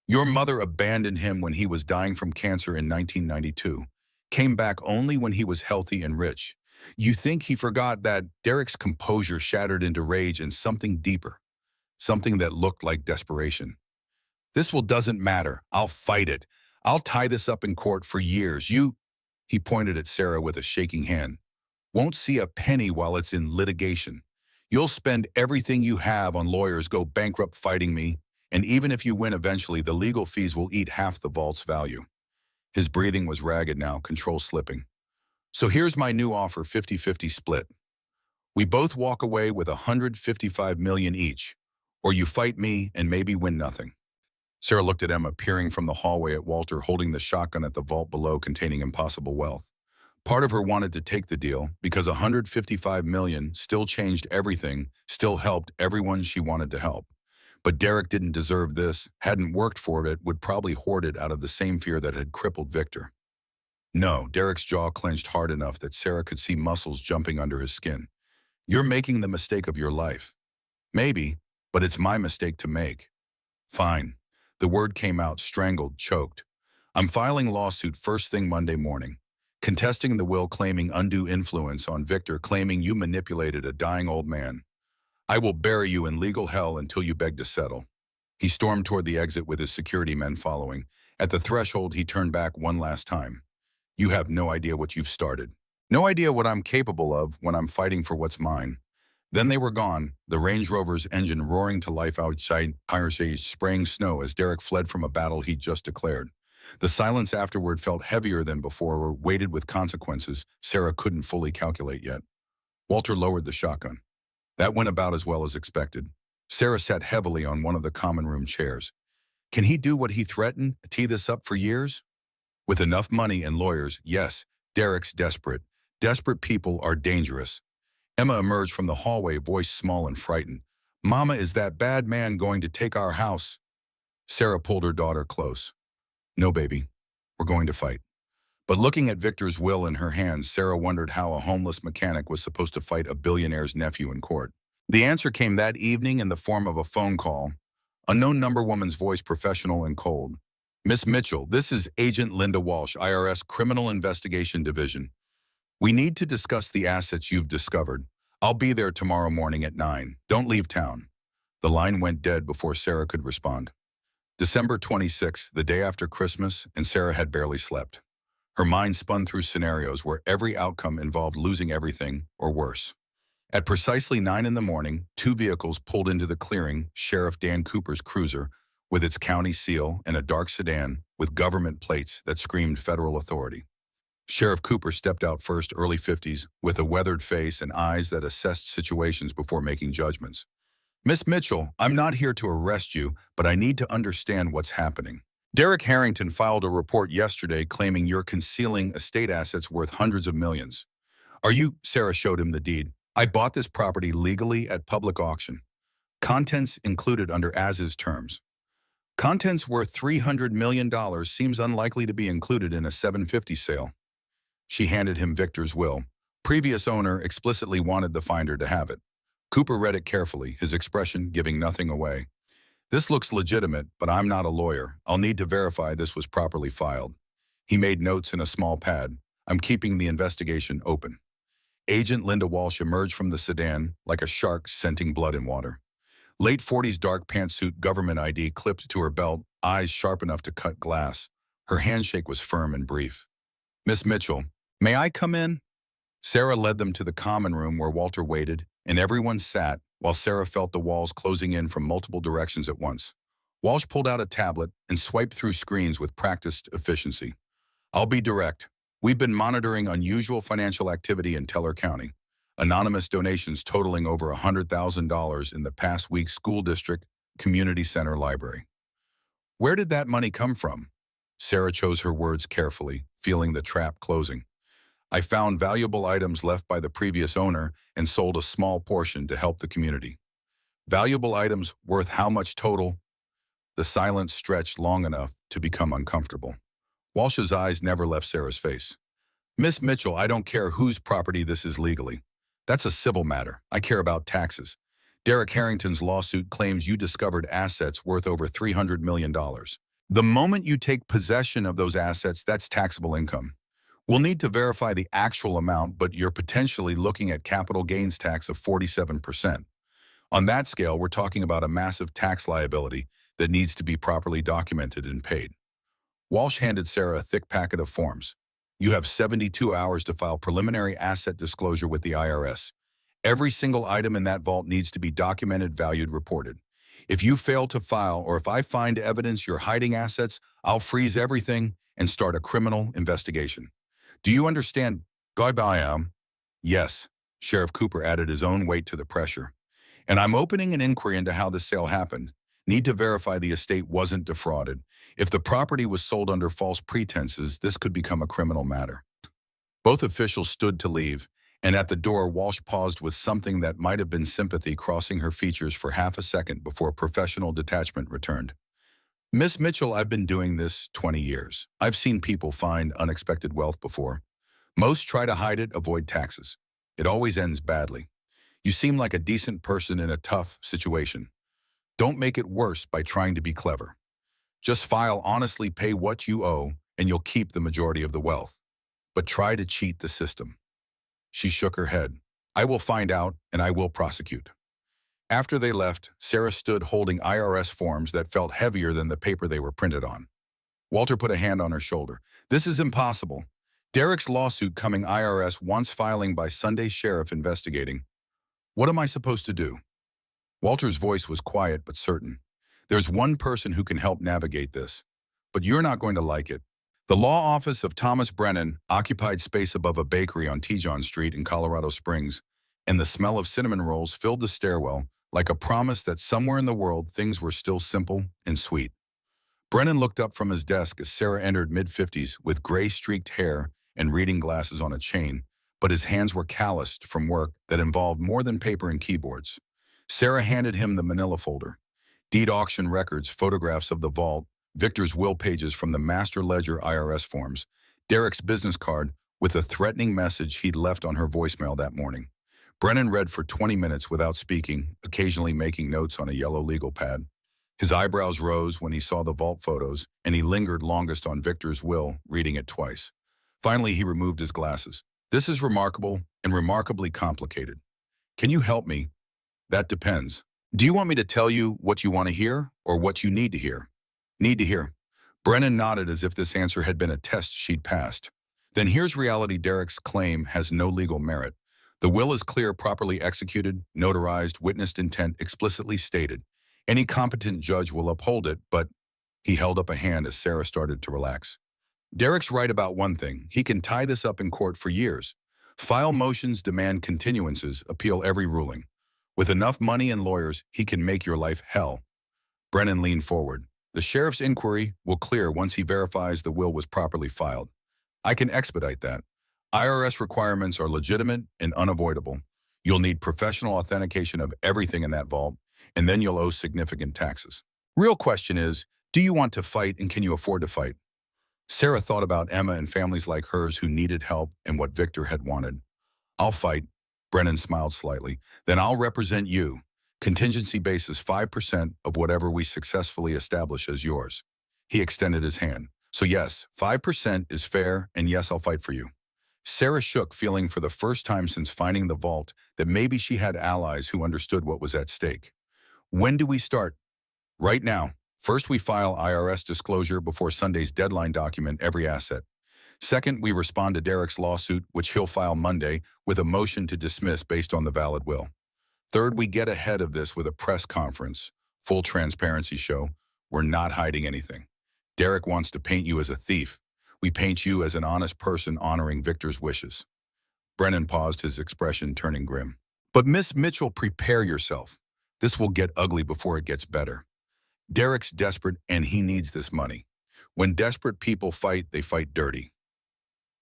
Speaker 1: Your mother abandoned him when he was dying from cancer in 1992, came back only when he was healthy and rich. You think he forgot that? Derek's composure shattered into rage and something deeper, something that looked like desperation. This doesn't matter. I'll fight it. I'll tie this up in court for years. He pointed at Sarah with a shaking hand, won't see a penny while it's in litigation. You'll spend everything you have on lawyers, go bankrupt fighting me, and even if you win eventually, the legal fees will eat half the vault's value. His breathing was ragged now, control slipping. So here's my new offer, 50-50 split. We both walk away with $155 million each, or you fight me and maybe win nothing. Sarah looked at Emma, peering from the hallway at Walter, holding the shotgun at the vault below containing impossible wealth. Part of her wanted to take the deal because $155 million still changed everything, still helped everyone she wanted to help. But Derek didn't deserve this, hadn't worked for it, would probably hoard it out of the same fear that had crippled Victor. No, Derek's jaw clenched hard enough that Sarah could see muscles jumping under his skin. You're making the mistake of your life. Maybe, but it's my mistake to make. Fine. The word came out, strangled, choked. I'm filing lawsuit first thing Monday morning, contesting the will, claiming undue influence on Victor, claiming you manipulated a dying old man. I will bury you in legal hell until you beg to settle. He stormed toward the exit with his security men following. At the threshold, he turned back one last time. You have no idea what you've started. No idea what I'm capable of when I'm fighting for what's mine. Then they were gone, the Range Rover's engine roaring to life outside Piracy, spraying snow as Derek fled from a battle he'd just declared. The silence afterward felt heavier than before, weighted with consequences Sarah couldn't fully calculate yet. Walter lowered the shotgun. That went about as well as expected. Sarah sat heavily on one of the common room chairs. Can he do what he threatened, tee this up for years? With enough money and lawyers, yes, Derek's desperate. Desperate people are dangerous. Emma emerged from the hallway, voice small and frightened. Mama, is that bad man going to take our house? Sarah pulled her daughter close. No, baby. We're going to fight. But looking at Victor's will in her hands, Sarah wondered how a homeless mechanic was supposed to fight a billionaire's nephew in court. The answer came that evening in the form of a phone call. Unknown number, woman's voice professional and cold. Miss Mitchell, this is Agent Linda Walsh, IRS Criminal Investigation Division. We need to discuss the assets you've discovered. I'll be there tomorrow morning at 9. Don't leave town. The line went dead before Sarah could respond. December 26th, the day after Christmas, and Sarah had barely slept. Her mind spun through scenarios where every outcome involved losing everything or worse. At precisely 9 in the morning, two vehicles pulled into the clearing, Sheriff Dan Cooper's cruiser, with its county seal, and a dark sedan with government plates that screamed federal authority. Sheriff Cooper stepped out first, early 50s, with a weathered face and eyes that assessed situations before making judgments. Miss Mitchell, I'm not here to arrest you, but I need to understand what's happening. Derek Harrington filed a report yesterday claiming you're concealing estate assets worth hundreds of millions. Are you? Sarah showed him the deed. I bought this property legally at public auction. Contents included under as-is terms. Contents worth $300 million seems unlikely to be included in a 750 sale. She handed him Victor's will. Previous owner explicitly wanted the finder to have it. Cooper read it carefully, his expression giving nothing away. This looks legitimate, but I'm not a lawyer. I'll need to verify this was properly filed. He made notes in a small pad. I'm keeping the investigation open. Agent Linda Walsh emerged from the sedan like a shark scenting blood and water. Late 40s dark pantsuit, government ID clipped to her belt, eyes sharp enough to cut glass. Her handshake was firm and brief. Miss Mitchell, may I come in? Sarah led them to the common room where Walter waited, and everyone sat while Sarah felt the walls closing in from multiple directions at once. Walsh pulled out a tablet and swiped through screens with practiced efficiency. I'll be direct. We've been monitoring unusual financial activity in Teller County. Anonymous donations totaling over $100,000 in the past week's school district, community center, library. Where did that money come from? Sarah chose her words carefully, feeling the trap closing. I found valuable items left by the previous owner and sold a small portion to help the community. Valuable items worth how much total? The silence stretched long enough to become uncomfortable. Walsh's eyes never left Sarah's face. Miss Mitchell, I don't care whose property this is legally. That's a civil matter. I care about taxes. Derek Harrington's lawsuit claims you discovered assets worth over $300 million. The moment you take possession of those assets, that's taxable income. We'll need to verify the actual amount, but you're potentially looking at capital gains tax of 47%. On that scale, we're talking about a massive tax liability that needs to be properly documented and paid. Walsh handed Sarah a thick packet of forms. You have 72 hours to file preliminary asset disclosure with the IRS. Every single item in that vault needs to be documented, valued, reported. If you fail to file, or if I find evidence you're hiding assets, I'll freeze everything and start a criminal investigation. Do you understand? Goodbye. Yes. Sheriff Cooper added his own weight to the pressure. And I'm opening an inquiry into how this sale happened. Need to verify the estate wasn't defrauded. If the property was sold under false pretenses, this could become a criminal matter. Both officials stood to leave, and at the door, Walsh paused with something that might have been sympathy crossing her features for half a second before professional detachment returned. Miss Mitchell, I've been doing this 20 years. I've seen people find unexpected wealth before. Most try to hide it, avoid taxes. It always ends badly. You seem like a decent person in a tough situation. Don't make it worse by trying to be clever. Just file honestly, pay what you owe, and you'll keep the majority of the wealth. But try to cheat the system. She shook her head. I will find out, and I will prosecute. After they left, Sarah stood holding IRS forms that felt heavier than the paper they were printed on. Walter put a hand on her shoulder. This is impossible. Derek's lawsuit coming, IRS wants filing by Sunday, sheriff investigating. What am I supposed to do? Walter's voice was quiet but certain. There's one person who can help navigate this, but you're not going to like it. The law office of Thomas Brennan occupied space above a bakery on Tejon Street in Colorado Springs, and the smell of cinnamon rolls filled the stairwell like a promise that somewhere in the world things were still simple and sweet. Brennan looked up from his desk as Sarah entered mid-50s with gray-streaked hair and reading glasses on a chain, but his hands were calloused from work that involved more than paper and keyboards. Sarah handed him the manila folder. Deed auction records, photographs of the vault, Victor's will pages from the master ledger IRS forms, Derek's business card with a threatening message he'd left on her voicemail that morning. Brennan read for 20 minutes without speaking, occasionally making notes on a yellow legal pad. His eyebrows rose when he saw the vault photos, and he lingered longest on Victor's will, reading it twice. Finally, he removed his glasses. This is remarkable and remarkably complicated. Can you help me? That depends. Do you want me to tell you what you want to hear or what you need to hear? Need to hear. Brennan nodded as if this answer had been a test she'd passed. Then here's reality. Derek's claim has no legal merit. The will is clear, properly executed, notarized, witnessed intent explicitly stated. Any competent judge will uphold it, but he held up a hand as Sarah started to relax. Derek's right about one thing. He can tie this up in court for years. File motions, demand continuances, appeal every ruling. With enough money and lawyers, he can make your life hell. Brennan leaned forward. The sheriff's inquiry will clear once he verifies the will was properly filed. I can expedite that. IRS requirements are legitimate and unavoidable. You'll need professional authentication of everything in that vault, and then you'll owe significant taxes. Real question is, do you want to fight and can you afford to fight? Sarah thought about Emma and families like hers who needed help and what Victor had wanted. I'll fight. Brennan smiled slightly. Then I'll represent you. Contingency basis 5% of whatever we successfully establish as yours. He extended his hand. So yes, 5% is fair, and yes, I'll fight for you. Sarah shook, feeling for the first time since finding the vault that maybe she had allies who understood what was at stake. When do we start? Right now. First, we file IRS disclosure before Sunday's deadline, document every asset. Second, we respond to Derek's lawsuit, which he'll file Monday, with a motion to dismiss based on the valid will. Third, we get ahead of this with a press conference, full transparency show. We're not hiding anything. Derek wants to paint you as a thief. We paint you as an honest person honoring Victor's wishes. Brennan paused, his expression turning grim. But Miss Mitchell, prepare yourself. This will get ugly before it gets better. Derek's desperate and he needs this money. When desperate people fight, they fight dirty.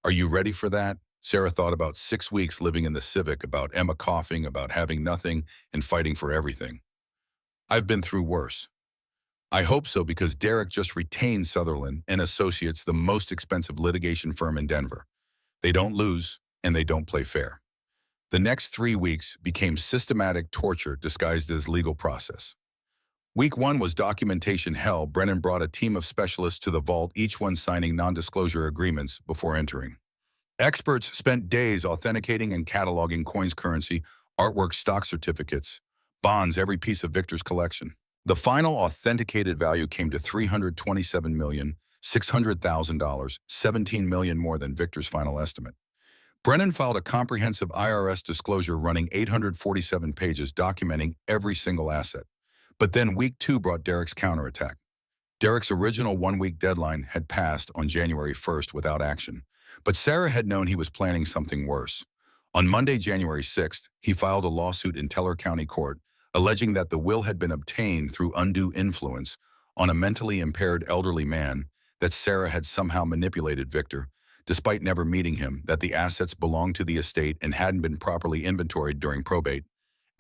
Speaker 1: Are you ready for that? Sarah thought about 6 weeks living in the Civic, about Emma coughing, about having nothing and fighting for everything. I've been through worse. I hope so, because Derek just retained Sutherland and Associates, the most expensive litigation firm in Denver. They don't lose and they don't play fair. The next 3 weeks became systematic torture disguised as legal process. Week 1 was documentation hell. Brennan brought a team of specialists to the vault, each one signing non-disclosure agreements before entering. Experts spent days authenticating and cataloging coins, currency, artwork, stock certificates, bonds, every piece of Victor's collection. The final authenticated value came to $327,600,000, $17 million more than Victor's final estimate. Brennan filed a comprehensive IRS disclosure running 847 pages documenting every single asset. But then week 2 brought Derek's counterattack. Derek's original 1-week deadline had passed on January 1st without action, but Sarah had known he was planning something worse. On Monday, January 6th, he filed a lawsuit in Teller County Court, alleging that the will had been obtained through undue influence on a mentally impaired elderly man, that Sarah had somehow manipulated Victor, despite never meeting him, that the assets belonged to the estate and hadn't been properly inventoried during probate,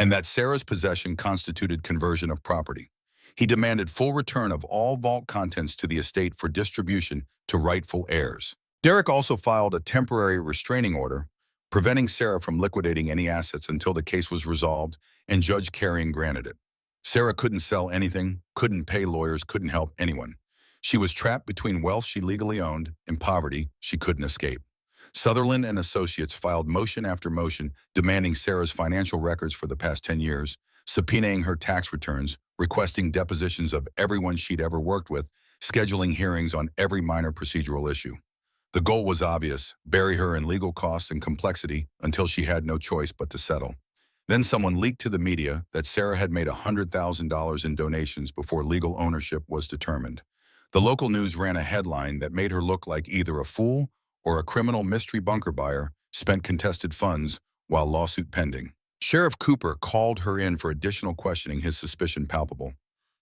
Speaker 1: and that Sarah's possession constituted conversion of property. He demanded full return of all vault contents to the estate for distribution to rightful heirs. Derek also filed a temporary restraining order, preventing Sarah from liquidating any assets until the case was resolved, and Judge Carrion granted it. Sarah couldn't sell anything, couldn't pay lawyers, couldn't help anyone. She was trapped between wealth she legally owned and poverty she couldn't escape. Sutherland and Associates filed motion after motion demanding Sarah's financial records for the past 10 years, subpoenaing her tax returns, requesting depositions of everyone she'd ever worked with, scheduling hearings on every minor procedural issue. The goal was obvious: bury her in legal costs and complexity until she had no choice but to settle. Then someone leaked to the media that Sarah had made $100,000 in donations before legal ownership was determined. The local news ran a headline that made her look like either a fool or a criminal mystery bunker buyer spent contested funds while lawsuit pending. Sheriff Cooper called her in for additional questioning, his suspicion palpable.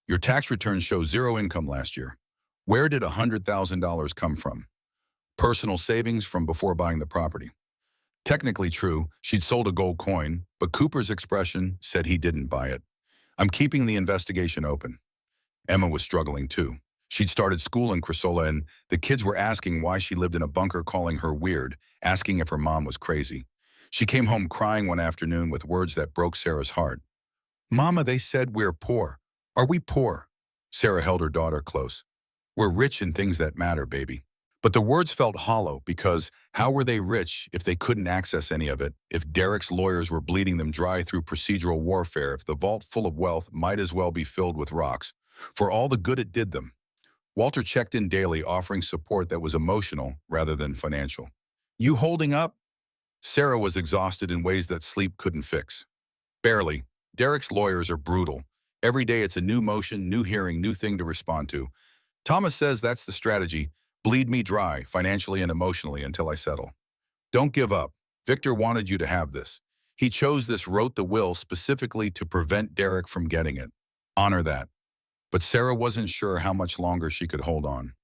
Speaker 1: Your tax returns show zero income last year. Where did $100,000 come from? Personal savings from before buying the property. Technically true, she'd sold a gold coin, but Cooper's expression said he didn't buy it. I'm keeping the investigation open. Emma was struggling too. She'd started school in Crasola and the kids were asking why she lived in a bunker, calling her weird, asking if her mom was crazy. She came home crying one afternoon with words that broke Sarah's heart. Mama, they said we're poor. Are we poor? Sarah held her daughter close. We're rich in things that matter, baby. But the words felt hollow because how were they rich if they couldn't access any of it, if Derek's lawyers were bleeding them dry through procedural warfare, if the vault full of wealth might as well be filled with rocks, for all the good it did them? Walter checked in daily, offering support that was emotional rather than financial. You holding up? Sarah was exhausted in ways that sleep couldn't fix. Barely. Derek's lawyers are brutal. Every day it's a new motion, new hearing, new thing to respond to. Thomas says that's the strategy. Bleed me dry, financially and emotionally, until I settle. Don't give up. Victor wanted you to have this. He chose this, wrote the will specifically to prevent Derek from getting it. Honor that. But Sarah wasn't sure how much longer she could hold on.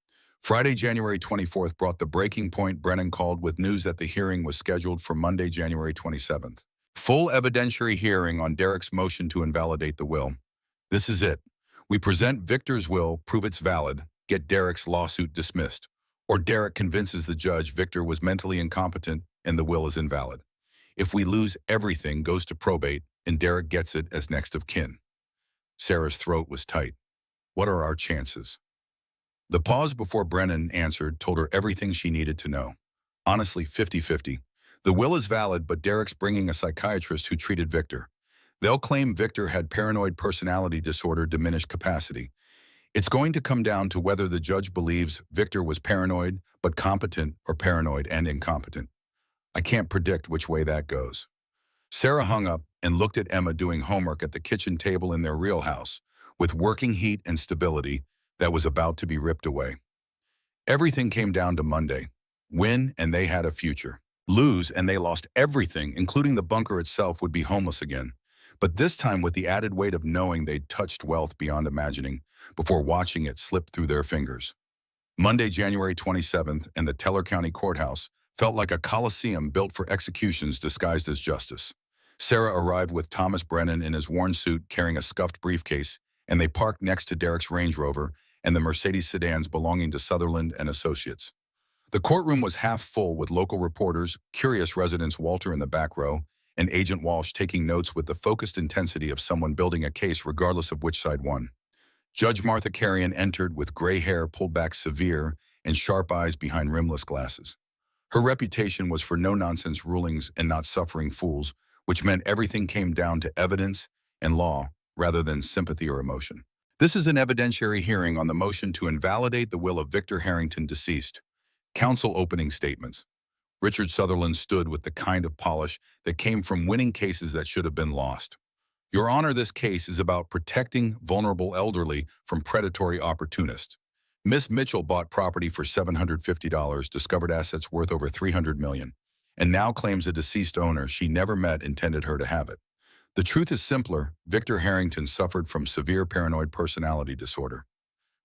Speaker 1: Friday, January 24th brought the breaking point. Brennan called with news that the hearing was scheduled for Monday, January 27th. Full evidentiary hearing on Derek's motion to invalidate the will. This is it. We present Victor's will, prove it's valid, get Derek's lawsuit dismissed. Or Derek convinces the judge Victor was mentally incompetent and the will is invalid. If we lose, everything goes to probate and Derek gets it as next of kin. Sarah's throat was tight. What are our chances? The pause before Brennan answered told her everything she needed to know. Honestly, 50-50. The will is valid, but Derek's bringing a psychiatrist who treated Victor. They'll claim Victor had paranoid personality disorder, diminished capacity. It's going to come down to whether the judge believes Victor was paranoid but competent or paranoid and incompetent. I can't predict which way that goes. Sarah hung up and looked at Emma doing homework at the kitchen table in their real house, with working heat and stability that was about to be ripped away. Everything came down to Monday. Win, and they had a future. Lose, and they lost everything, including the bunker itself, would be homeless again. But this time with the added weight of knowing they'd touched wealth beyond imagining before watching it slip through their fingers. Monday, January 27th, and the Teller County Courthouse felt like a coliseum built for executions disguised as justice. Sarah arrived with Thomas Brennan in his worn suit carrying a scuffed briefcase, and they parked next to Derek's Range Rover and the Mercedes sedans belonging to Sutherland and Associates. The courtroom was half full with local reporters, curious residents Walter in the back row, and Agent Walsh taking notes with the focused intensity of someone building a case regardless of which side won. Judge Martha Carrion entered with gray hair pulled back severe and sharp eyes behind rimless glasses. Her reputation was for no-nonsense rulings and not suffering fools, which meant everything came down to evidence and law rather than sympathy or emotion. This is an evidentiary hearing on the motion to invalidate the will of Victor Harrington, deceased. Counsel opening statements. Richard Sutherland stood with the kind of polish that came from winning cases that should have been lost. Your Honor, this case is about protecting vulnerable elderly from predatory opportunists. Miss Mitchell bought property for $750, discovered assets worth over $300 million, and now claims a deceased owner she never met intended her to have it. The truth is simpler. Victor Harrington suffered from severe paranoid personality disorder.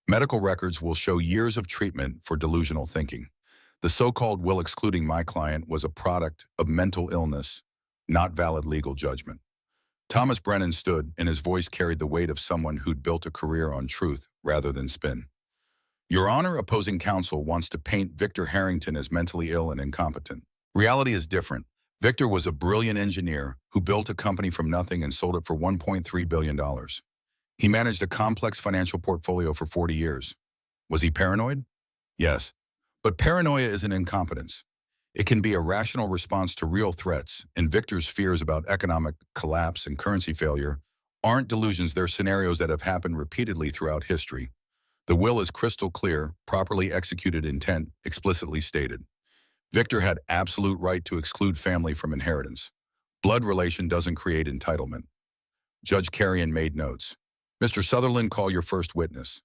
Speaker 1: Medical records will show years of treatment for delusional thinking. The so-called will excluding my client was a product of mental illness, not valid legal judgment. Thomas Brennan stood, and his voice carried the weight of someone who'd built a career on truth rather than spin. Your Honor, opposing counsel wants to paint Victor Harrington as mentally ill and incompetent. Reality is different. Victor was a brilliant engineer who built a company from nothing and sold it for $1.3 billion. He managed a complex financial portfolio for 40 years. Was he paranoid? Yes. But paranoia is an incompetence. It can be a rational response to real threats, and Victor's fears about economic collapse and currency failure aren't delusions. They're scenarios that have happened repeatedly throughout history. The will is crystal clear, properly executed intent, explicitly stated. Victor had absolute right to exclude family from inheritance. Blood relation doesn't create entitlement. Judge Carrion made notes. Mr. Sutherland, call your first witness.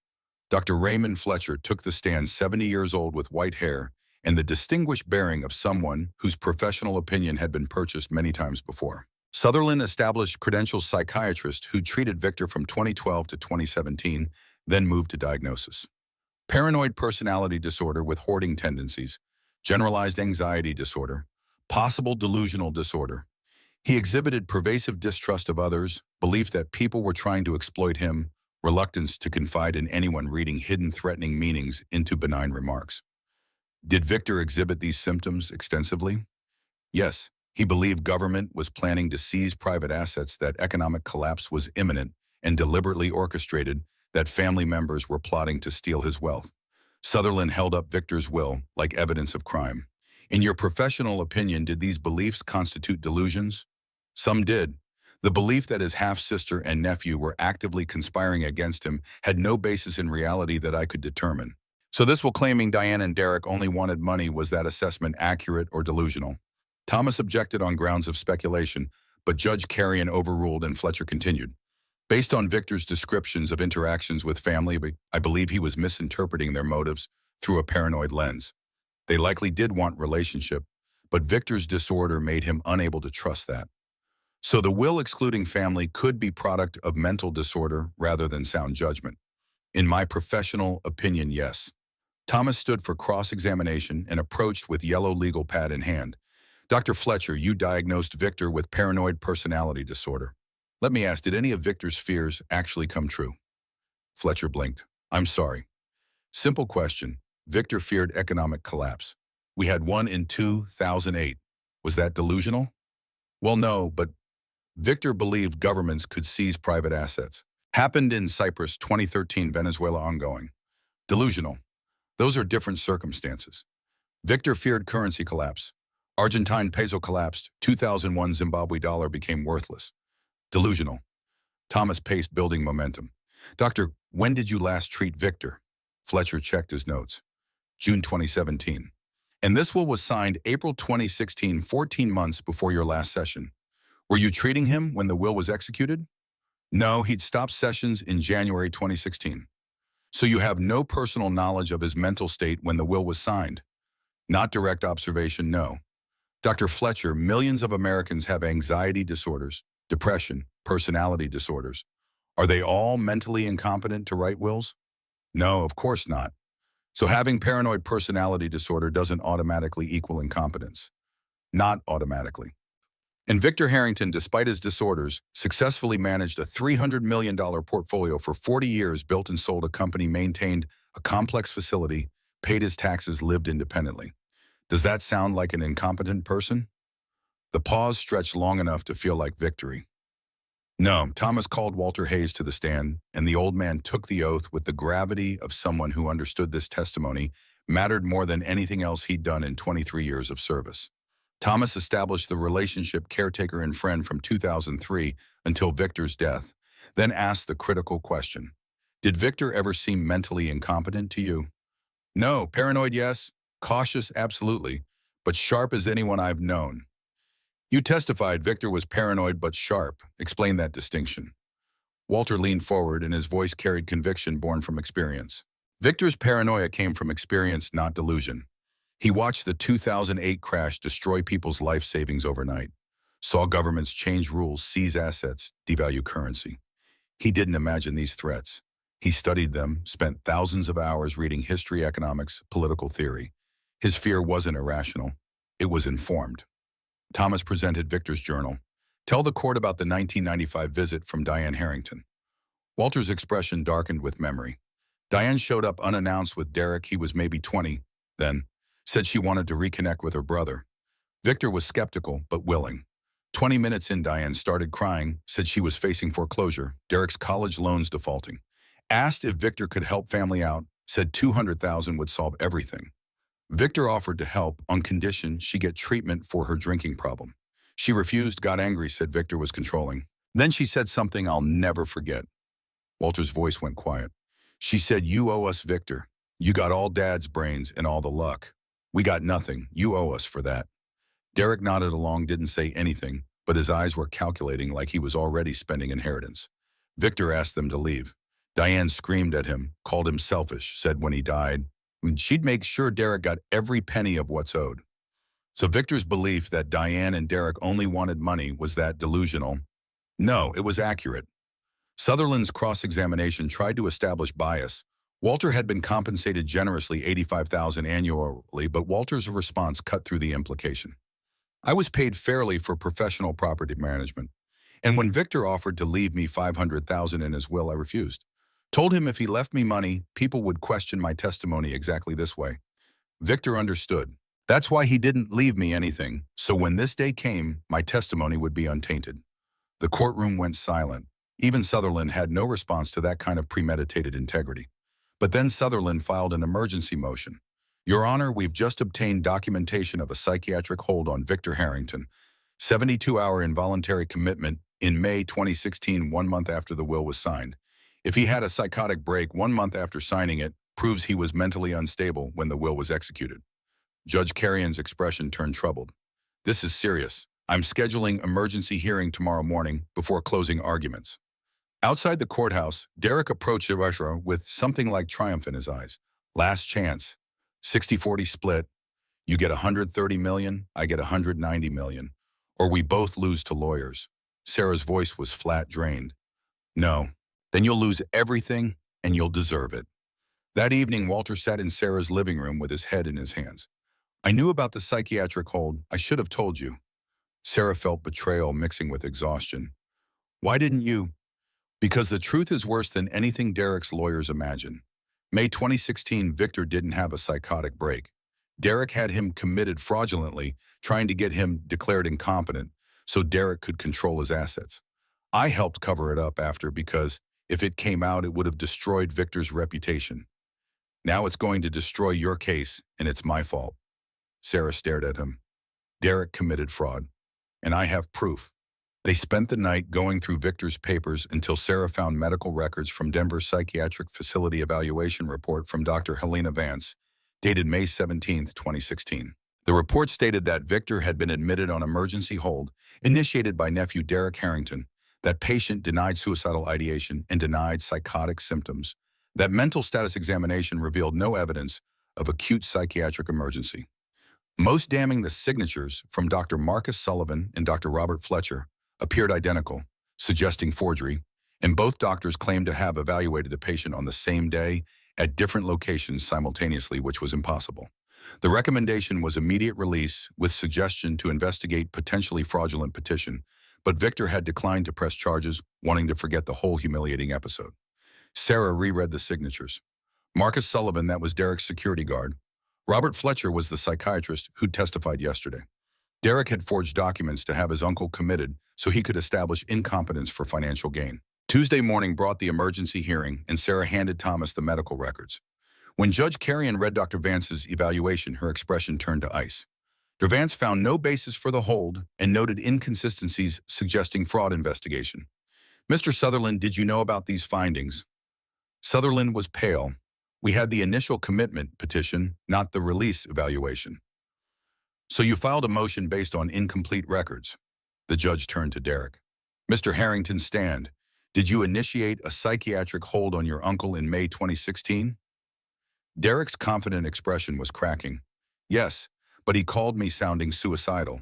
Speaker 1: Dr. Raymond Fletcher took the stand, 70 years old with white hair and the distinguished bearing of someone whose professional opinion had been purchased many times before. Sutherland, established credentialed psychiatrist who treated Victor from 2012 to 2017, then moved to diagnosis. Paranoid personality disorder with hoarding tendencies. generalized anxiety disorder, possible delusional disorder. He exhibited pervasive distrust of others, belief that people were trying to exploit him, reluctance to confide in anyone reading hidden threatening meanings into benign remarks. Did Victor exhibit these symptoms extensively? Yes, he believed government was planning to seize private assets, that economic collapse was imminent and deliberately orchestrated, that family members were plotting to steal his wealth. Sutherland held up Victor's will like evidence of crime. In your professional opinion, did these beliefs constitute delusions? Some did. The belief that his half-sister and nephew were actively conspiring against him had no basis in reality that I could determine. So this will claiming Diane and Derek only wanted money, was that assessment accurate or delusional? Thomas objected on grounds of speculation, but Judge Carrion overruled and Fletcher continued. Based on Victor's descriptions of interactions with family, I believe he was misinterpreting their motives through a paranoid lens. They likely did want relationship, but Victor's disorder made him unable to trust that. So the will excluding family could be product of mental disorder rather than sound judgment. In my professional opinion, yes. Thomas stood for cross-examination and approached with yellow legal pad in hand. Dr. Fletcher, you diagnosed Victor with paranoid personality disorder. Let me ask, did any of Victor's fears actually come true? Fletcher blinked. I'm sorry. Simple question. Victor feared economic collapse. We had one in 2008. Was that delusional? Well, no, but Victor believed governments could seize private assets. Happened in Cyprus, 2013, Venezuela ongoing. Delusional. Those are different circumstances. Victor feared currency collapse. Argentine peso collapsed. 2001 Zimbabwe dollar became worthless. Delusional. Thomas paced, building momentum. Doctor, when did you last treat Victor? Fletcher checked his notes. June 2017. And this will was signed April 2016, 14 months before your last session. Were you treating him when the will was executed? No, he'd stopped sessions in January 2016. So you have no personal knowledge of his mental state when the will was signed? Not direct observation, no. Dr. Fletcher, millions of Americans have anxiety disorders, depression, personality disorders. Are they all mentally incompetent to write wills? No, of course not. So having paranoid personality disorder doesn't automatically equal incompetence. Not automatically. And Victor Harrington, despite his disorders, successfully managed a $300 million portfolio for 40 years, built and sold a company, maintained a complex facility, paid his taxes, lived independently. Does that sound like an incompetent person? The pause stretched long enough to feel like victory. No, Thomas called Walter Hayes to the stand, and the old man took the oath with the gravity of someone who understood this testimony mattered more than anything else he'd done in 23 years of service. Thomas established the relationship caretaker and friend from 2003 until Victor's death, then asked the critical question. Did Victor ever seem mentally incompetent to you? No, paranoid, yes. Cautious, absolutely. But sharp as anyone I've known. You testified Victor was paranoid but sharp. Explain that distinction. Walter leaned forward, and his voice carried conviction born from experience. Victor's paranoia came from experience, not delusion. He watched the 2008 crash destroy people's life savings overnight, saw governments change rules, seize assets, devalue currency. He didn't imagine these threats. He studied them, spent thousands of hours reading history, economics, political theory. His fear wasn't irrational. It was informed. Thomas presented Victor's journal. Tell the court about the 1995 visit from Diane Harrington. Walter's expression darkened with memory. Diane showed up unannounced with Derek. He was maybe 20 then. Said she wanted to reconnect with her brother. Victor was skeptical but willing. 20 minutes in, Diane started crying, said she was facing foreclosure, Derek's college loans defaulting. Asked if Victor could help family out, said $200,000 would solve everything. Victor offered to help on condition she get treatment for her drinking problem. She refused, got angry, said Victor was controlling. Then she said something I'll never forget. Walter's voice went quiet. She said, "You owe us, Victor. You got all Dad's brains and all the luck. We got nothing. You owe us for that." Derek nodded along, didn't say anything, but his eyes were calculating like he was already spending inheritance. Victor asked them to leave. Diane screamed at him, called him selfish, said when he died, she'd make sure Derek got every penny of what's owed. So Victor's belief that Diane and Derek only wanted money, was that delusional? No, it was accurate. Sutherland's cross-examination tried to establish bias. Walter had been compensated generously $85,000 annually, but Walter's response cut through the implication. I was paid fairly for professional property management, and when Victor offered to leave me $500,000 in his will, I refused. Told him if he left me money, people would question my testimony exactly this way. Victor understood. That's why he didn't leave me anything, so when this day came, my testimony would be untainted. The courtroom went silent. Even Sutherland had no response to that kind of premeditated integrity. But then Sutherland filed an emergency motion. Your Honor, we've just obtained documentation of a psychiatric hold on Victor Harrington, 72-hour involuntary commitment in May 2016, 1 month after the will was signed. If he had a psychotic break 1 month after signing it, proves he was mentally unstable when the will was executed. Judge Carrion's expression turned troubled. This is serious. I'm scheduling emergency hearing tomorrow morning before closing arguments. Outside the courthouse, Derek approached Irashra with something like triumph in his eyes. Last chance. 60-40 split. You get $130 million, I get $190 million. Or we both lose to lawyers. Sarah's voice was flat, drained. No. Then you'll lose everything, and you'll deserve it. That evening, Walter sat in Sarah's living room with his head in his hands. I knew about the psychiatric hold. I should have told you. Sarah felt betrayal mixing with exhaustion. Why didn't you? Because the truth is worse than anything Derek's lawyers imagine. May 2016, Victor didn't have a psychotic break. Derek had him committed fraudulently, trying to get him declared incompetent so Derek could control his assets. I helped cover it up after because if it came out, it would have destroyed Victor's reputation. Now it's going to destroy your case, and it's my fault. Sarah stared at him. Derek committed fraud, and I have proof. They spent the night going through Victor's papers until Sarah found medical records from Denver's Psychiatric Facility Evaluation Report from Dr. Helena Vance, dated May 17, 2016. The report stated that Victor had been admitted on emergency hold, initiated by nephew Derek Harrington, that patient denied suicidal ideation and denied psychotic symptoms, that mental status examination revealed no evidence of acute psychiatric emergency. Most damning, the signatures from Dr. Marcus Sullivan and Dr. Robert Fletcher appeared identical, suggesting forgery, and both doctors claimed to have evaluated the patient on the same day at different locations simultaneously, which was impossible. The recommendation was immediate release with suggestion to investigate potentially fraudulent petition, but Victor had declined to press charges, wanting to forget the whole humiliating episode. Sarah reread the signatures. Marcus Sullivan, that was Derek's security guard. Robert Fletcher was the psychiatrist who testified yesterday. Derek had forged documents to have his uncle committed so he could establish incompetence for financial gain. Tuesday morning brought the emergency hearing, and Sarah handed Thomas the medical records. When Judge Carrion read Dr. Vance's evaluation, her expression turned to ice. Dr. Vance found no basis for the hold and noted inconsistencies suggesting fraud investigation. Mr. Sutherland, did you know about these findings? Sutherland was pale. We had the initial commitment petition, not the release evaluation. So you filed a motion based on incomplete records. The judge turned to Derek. Mr. Harrington, stand. Did you initiate a psychiatric hold on your uncle in May 2016? Derek's confident expression was cracking. Yes, but he called me sounding suicidal.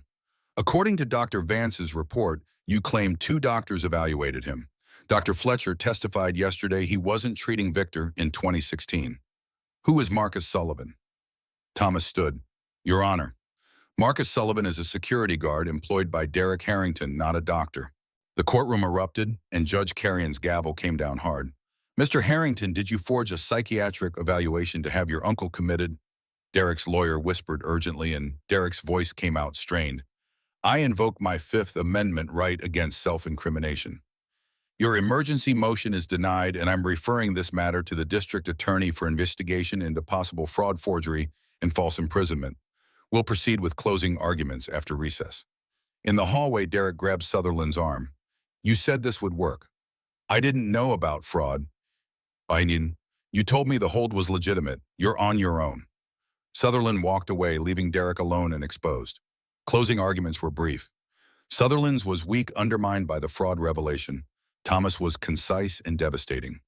Speaker 1: According to Dr. Vance's report, you claim 2 doctors evaluated him. Dr. Fletcher testified yesterday he wasn't treating Victor in 2016. Who is Marcus Sullivan? Thomas stood. Your Honor, Marcus Sullivan is a security guard employed by Derek Harrington, not a doctor. The courtroom erupted, and Judge Carrion's gavel came down hard. Mr. Harrington, did you forge a psychiatric evaluation to have your uncle committed? Derek's lawyer whispered urgently, and Derek's voice came out strained. I invoke my Fifth Amendment right against self-incrimination. Your emergency motion is denied, and I'm referring this matter to the district attorney for investigation into possible fraud, forgery, and false imprisonment. We'll proceed with closing arguments after recess. In the hallway, Derek grabbed Sutherland's arm. You said this would work. I didn't know about fraud. You told me the hold was legitimate. You're on your own. Sutherland walked away, leaving Derek alone and exposed. Closing arguments were brief. Sutherland's was weak, undermined by the fraud revelation. Thomas was concise and devastating.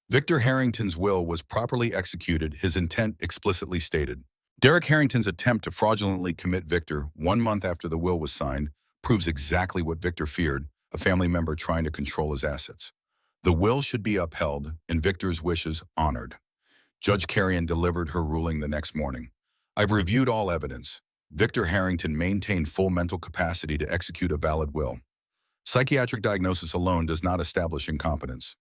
Speaker 1: Victor Harrington's will was properly executed, his intent explicitly stated. Derek Harrington's attempt to fraudulently commit Victor 1 month after the will was signed proves exactly what Victor feared, a family member trying to control his assets. The will should be upheld and Victor's wishes honored. Judge Carrion delivered her ruling the next morning. I've reviewed all evidence. Victor Harrington maintained full mental capacity to execute a valid will. Psychiatric diagnosis alone does not establish incompetence.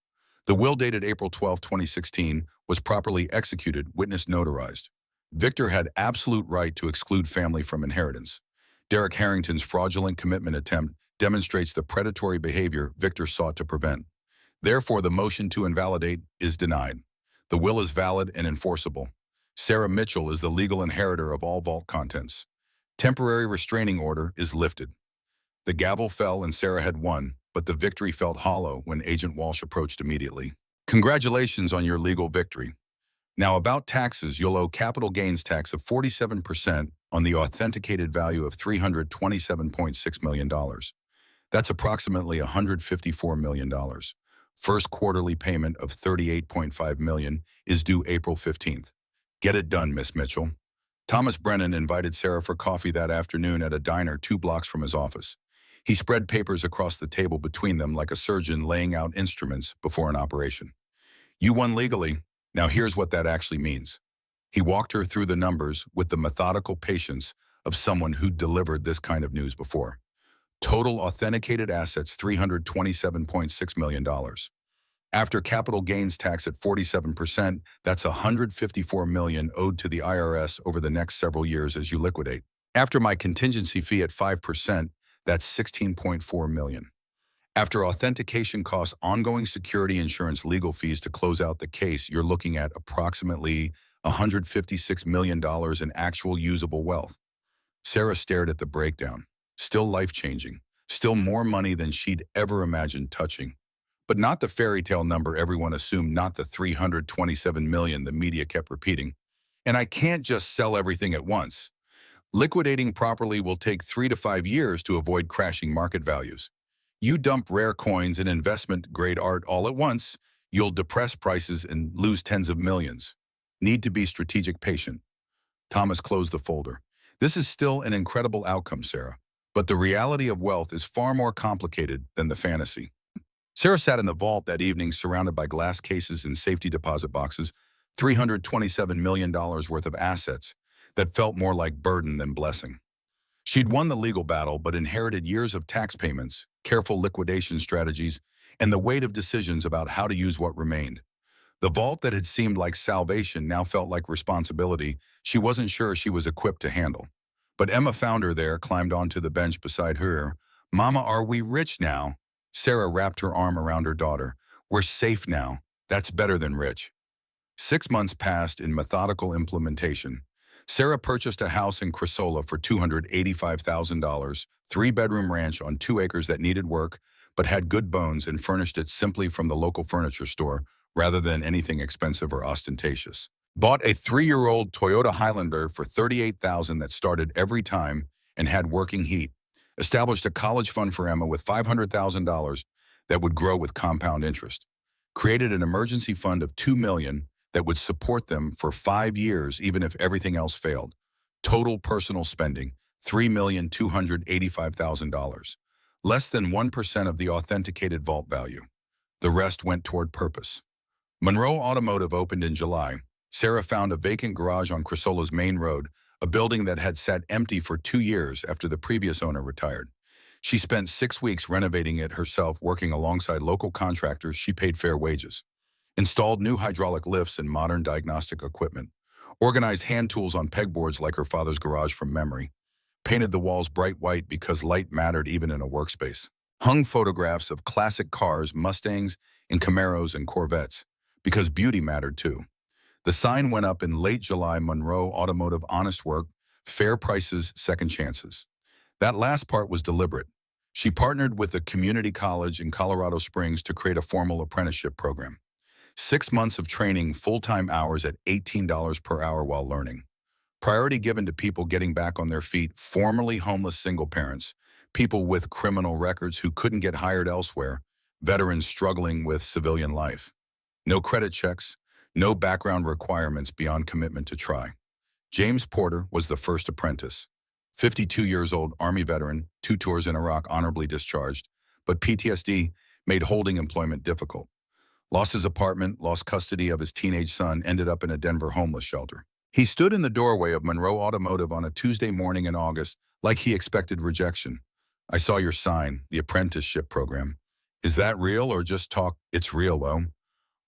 Speaker 1: The will dated April 12, 2016, was properly executed, witness notarized. Victor had absolute right to exclude family from inheritance. Derek Harrington's fraudulent commitment attempt demonstrates the predatory behavior Victor sought to prevent. Therefore, the motion to invalidate is denied. The will is valid and enforceable. Sarah Mitchell is the legal inheritor of all vault contents. Temporary restraining order is lifted. The gavel fell and Sarah had won, but the victory felt hollow when Agent Walsh approached immediately. Congratulations on your legal victory. Now about taxes, you'll owe capital gains tax of 47% on the authenticated value of $327.6 million. That's approximately $154 million. First quarterly payment of $38.5 million is due April 15th. Get it done, Miss Mitchell. Thomas Brennan invited Sarah for coffee that afternoon at a diner 2 blocks from his office. He spread papers across the table between them like a surgeon laying out instruments before an operation. You won legally. Now here's what that actually means. He walked her through the numbers with the methodical patience of someone who'd delivered this kind of news before. Total authenticated assets, $327.6 million. After capital gains tax at 47%, that's $154 million owed to the IRS over the next several years as you liquidate. After my contingency fee at 5%, that's $16.4 million. After authentication costs, ongoing security insurance, legal fees to close out the case, you're looking at approximately $156 million in actual usable wealth. Sarah stared at the breakdown. Still life-changing. Still more money than she'd ever imagined touching. But not the fairy tale number everyone assumed, not the $327 million the media kept repeating. And I can't just sell everything at once. Liquidating properly will take 3 to 5 years to avoid crashing market values. You dump rare coins and investment-grade art all at once, you'll depress prices and lose tens of millions. Need to be strategic, patient. Thomas closed the folder. This is still an incredible outcome, Sarah. But the reality of wealth is far more complicated than the fantasy. Sarah sat in the vault that evening surrounded by glass cases and safety deposit boxes, $327 million worth of assets that felt more like burden than blessing. She'd won the legal battle but inherited years of tax payments, careful liquidation strategies, and the weight of decisions about how to use what remained. The vault that had seemed like salvation now felt like responsibility she wasn't sure she was equipped to handle. But Emma found her there, climbed onto the bench beside her. Mama, are we rich now? Sarah wrapped her arm around her daughter. We're safe now. That's better than rich. 6 months passed in methodical implementation. Sarah purchased a house in Chrysola for $285,000, 3-bedroom ranch on 2 acres that needed work, but had good bones, and furnished it simply from the local furniture store rather than anything expensive or ostentatious. Bought a 3-year-old Toyota Highlander for $38,000 that started every time and had working heat. Established a college fund for Emma with $500,000 that would grow with compound interest. Created an emergency fund of $2 million that would support them for 5 years even if everything else failed. Total personal spending, $3,285,000. Less than 1% of the authenticated vault value. The rest went toward purpose. Monroe Automotive opened in July. Sarah found a vacant garage on Chrysola's main road, a building that had sat empty for 2 years after the previous owner retired. She spent 6 weeks renovating it herself, working alongside local contractors she paid fair wages. Installed new hydraulic lifts and modern diagnostic equipment. Organized hand tools on pegboards like her father's garage from memory. Painted the walls bright white because light mattered even in a workspace. Hung photographs of classic cars, Mustangs, and Camaros and Corvettes, because beauty mattered too. The sign went up in late July: Monroe Automotive, honest work, fair prices, second chances. That last part was deliberate. She partnered with a community college in Colorado Springs to create a formal apprenticeship program. 6 months of training, full-time hours at $18 per hour while learning. Priority given to people getting back on their feet, formerly homeless single parents, people with criminal records who couldn't get hired elsewhere, veterans struggling with civilian life. No credit checks, no background requirements beyond commitment to try. James Porter was the first apprentice. 52 years old, Army veteran, 2 tours in Iraq, honorably discharged, but PTSD made holding employment difficult. Lost his apartment, lost custody of his teenage son, ended up in a Denver homeless shelter. He stood in the doorway of Monroe Automotive on a Tuesday morning in August like he expected rejection. I saw your sign, the apprenticeship program. Is that real or just talk? It's real, though.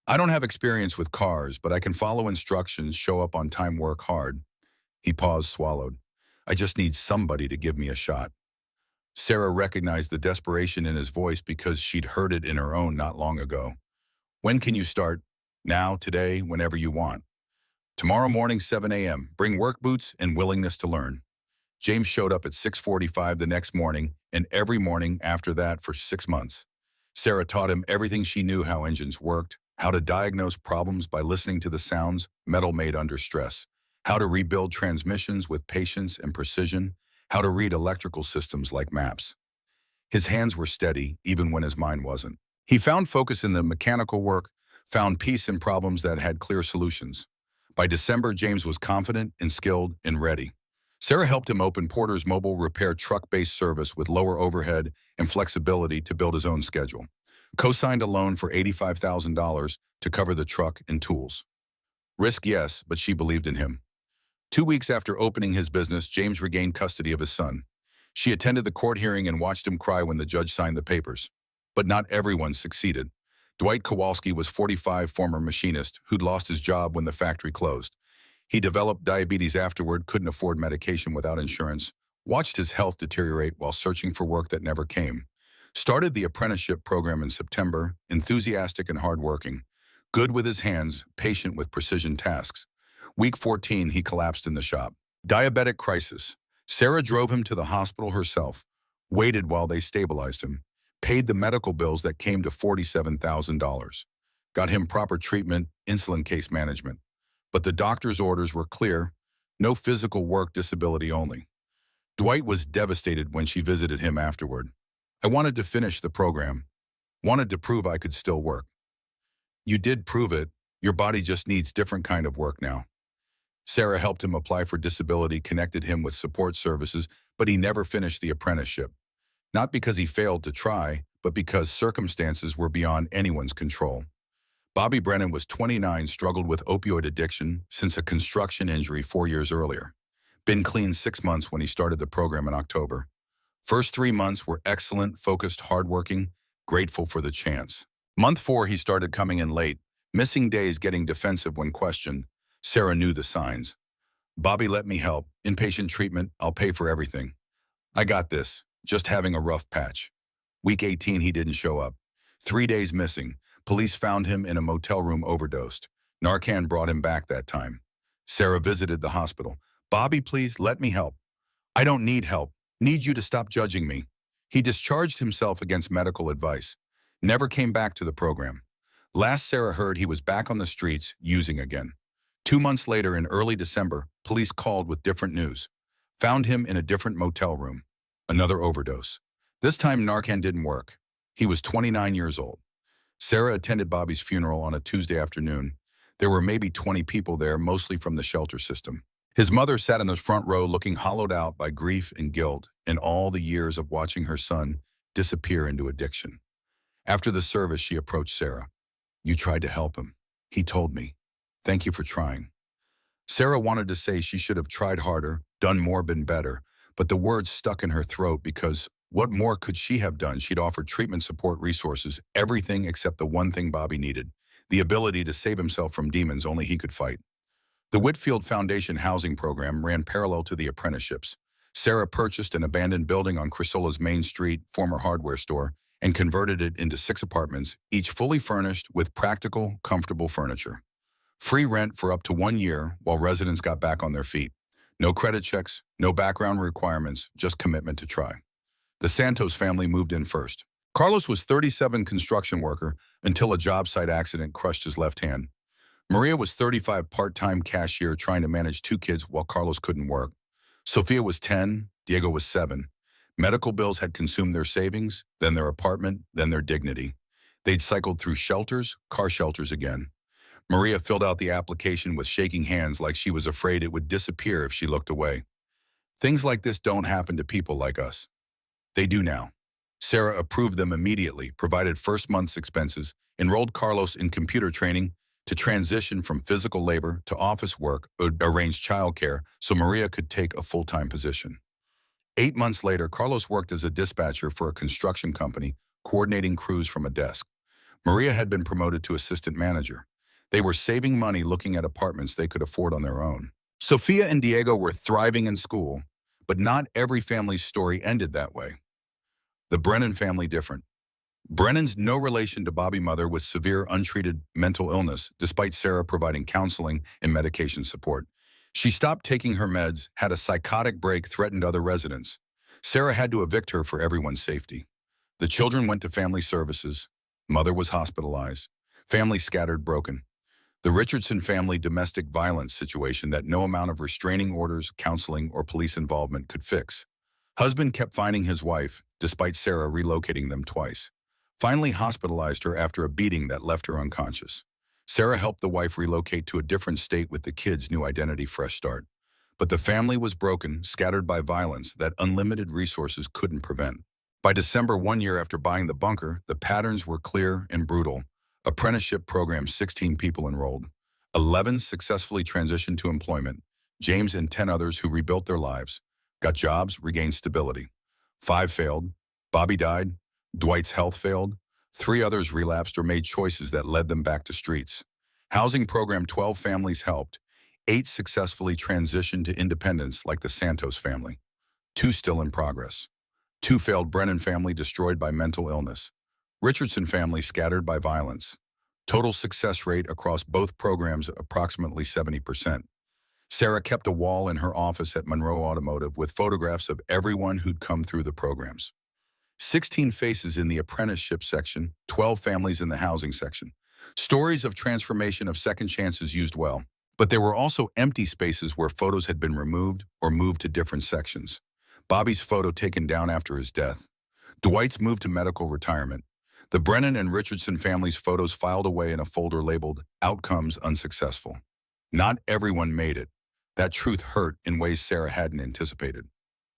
Speaker 1: I don't have experience with cars, but I can follow instructions, show up on time, work hard. He paused, swallowed. I just need somebody to give me a shot. Sarah recognized the desperation in his voice because she'd heard it in her own not long ago. When can you start? Now, today, whenever you want. Tomorrow morning, 7 a.m. Bring work boots and willingness to learn. James showed up at 6:45 the next morning and every morning after that for 6 months. Sarah taught him everything she knew: how engines worked, how to diagnose problems by listening to the sounds metal made under stress, how to rebuild transmissions with patience and precision, how to read electrical systems like maps. His hands were steady even when his mind wasn't. He found focus in the mechanical work, found peace in problems that had clear solutions. By December, James was confident and skilled and ready. Sarah helped him open Porter's mobile repair truck-based service with lower overhead and flexibility to build his own schedule. Co-signed a loan for $85,000 to cover the truck and tools. Risk, yes, but she believed in him. 2 weeks after opening his business, James regained custody of his son. She attended the court hearing and watched him cry when the judge signed the papers. But not everyone succeeded. Dwight Kowalski was 45, former machinist, who'd lost his job when the factory closed. He developed diabetes afterward, couldn't afford medication without insurance, watched his health deteriorate while searching for work that never came. Started the apprenticeship program in September, enthusiastic and hardworking, good with his hands, patient with precision tasks. Week 14, he collapsed in the shop. Diabetic crisis. Sarah drove him to the hospital herself, waited while they stabilized him, paid the medical bills that came to $47,000, got him proper treatment, insulin case management. But the doctor's orders were clear: no physical work, disability only. Dwight was devastated when she visited him afterward. I wanted to finish the program, wanted to prove I could still work. You did prove it. Your body just needs different kind of work now. Sarah helped him apply for disability, connected him with support services, but he never finished the apprenticeship. Not because he failed to try, but because circumstances were beyond anyone's control. Bobby Brennan was 29, struggled with opioid addiction since a construction injury 4 years earlier. Been clean 6 months when he started the program in October. First 3 months were excellent, focused, hardworking, grateful for the chance. Month 4, he started coming in late, missing days, getting defensive when questioned. Sarah knew the signs. Bobby, let me help. Inpatient treatment, I'll pay for everything. I got this, just having a rough patch. Week 18, he didn't show up. 3 days missing. Police found him in a motel room overdosed. Narcan brought him back that time. Sarah visited the hospital. Bobby, please, let me help. I don't need help. Need you to stop judging me. He discharged himself against medical advice. Never came back to the program. Last Sarah heard, he was back on the streets, using again. 2 months later, in early December, police called with different news. Found him in a different motel room. Another overdose. This time, Narcan didn't work. He was 29 years old. Sarah attended Bobby's funeral on a Tuesday afternoon. There were maybe 20 people there, mostly from the shelter system. His mother sat in the front row looking hollowed out by grief and guilt and all the years of watching her son disappear into addiction. After the service, she approached Sarah. You tried to help him. He told me. Thank you for trying. Sarah wanted to say she should have tried harder, done more, been better, but the words stuck in her throat because what more could she have done? She'd offered treatment, support, resources, everything except the one thing Bobby needed, the ability to save himself from demons only he could fight. The Whitfield Foundation housing program ran parallel to the apprenticeships. Sarah purchased an abandoned building on Crisola's Main Street, former hardware store, and converted it into 6 apartments, each fully furnished with practical, comfortable furniture. Free rent for up to 1 year while residents got back on their feet. No credit checks, no background requirements, just commitment to try. The Santos family moved in first. Carlos was 37, construction worker, until a job site accident crushed his left hand. Maria was 35, part-time cashier trying to manage 2 kids while Carlos couldn't work. Sophia was 10, Diego was 7. Medical bills had consumed their savings, then their apartment, then their dignity. They'd cycled through shelters, car shelters again. Maria filled out the application with shaking hands like she was afraid it would disappear if she looked away. Things like this don't happen to people like us. They do now. Sarah approved them immediately, provided first month's expenses, enrolled Carlos in computer training to transition from physical labor to office work, arranged childcare so Maria could take a full-time position. 8 months later, Carlos worked as a dispatcher for a construction company, coordinating crews from a desk. Maria had been promoted to assistant manager. They were saving money looking at apartments they could afford on their own. Sophia and Diego were thriving in school, but not every family's story ended that way. The Brennan family different. Brennan's no relation to Bobby mother with severe untreated mental illness, despite Sarah providing counseling and medication support. She stopped taking her meds, had a psychotic break, threatened other residents. Sarah had to evict her for everyone's safety. The children went to family services. Mother was hospitalized. Family scattered, broken. The Richardson family domestic violence situation that no amount of restraining orders, counseling, or police involvement could fix. Husband kept finding his wife, despite Sarah relocating them twice. Finally hospitalized her after a beating that left her unconscious. Sarah helped the wife relocate to a different state with the kids' new identity, fresh start. But the family was broken, scattered by violence that unlimited resources couldn't prevent. By December, 1 year after buying the bunker, the patterns were clear and brutal. Apprenticeship program, 16 people enrolled. 11 successfully transitioned to employment. James and 10 others who rebuilt their lives, got jobs, regained stability. 5 failed. Bobby died. Dwight's health failed. 3 others relapsed or made choices that led them back to streets. Housing program, 12 families helped. 8 successfully transitioned to independence like the Santos family. 2 still in progress. 2 failed. Brennan family destroyed by mental illness. Richardson family scattered by violence. Total success rate across both programs approximately 70%. Sarah kept a wall in her office at Monroe Automotive with photographs of everyone who'd come through the programs. 16 faces in the apprenticeship section, 12 families in the housing section. Stories of transformation of second chances used well. But there were also empty spaces where photos had been removed or moved to different sections. Bobby's photo taken down after his death. Dwight's moved to medical retirement. The Brennan and Richardson families' photos filed away in a folder labeled Outcomes Unsuccessful. Not everyone made it. That truth hurt in ways Sarah hadn't anticipated.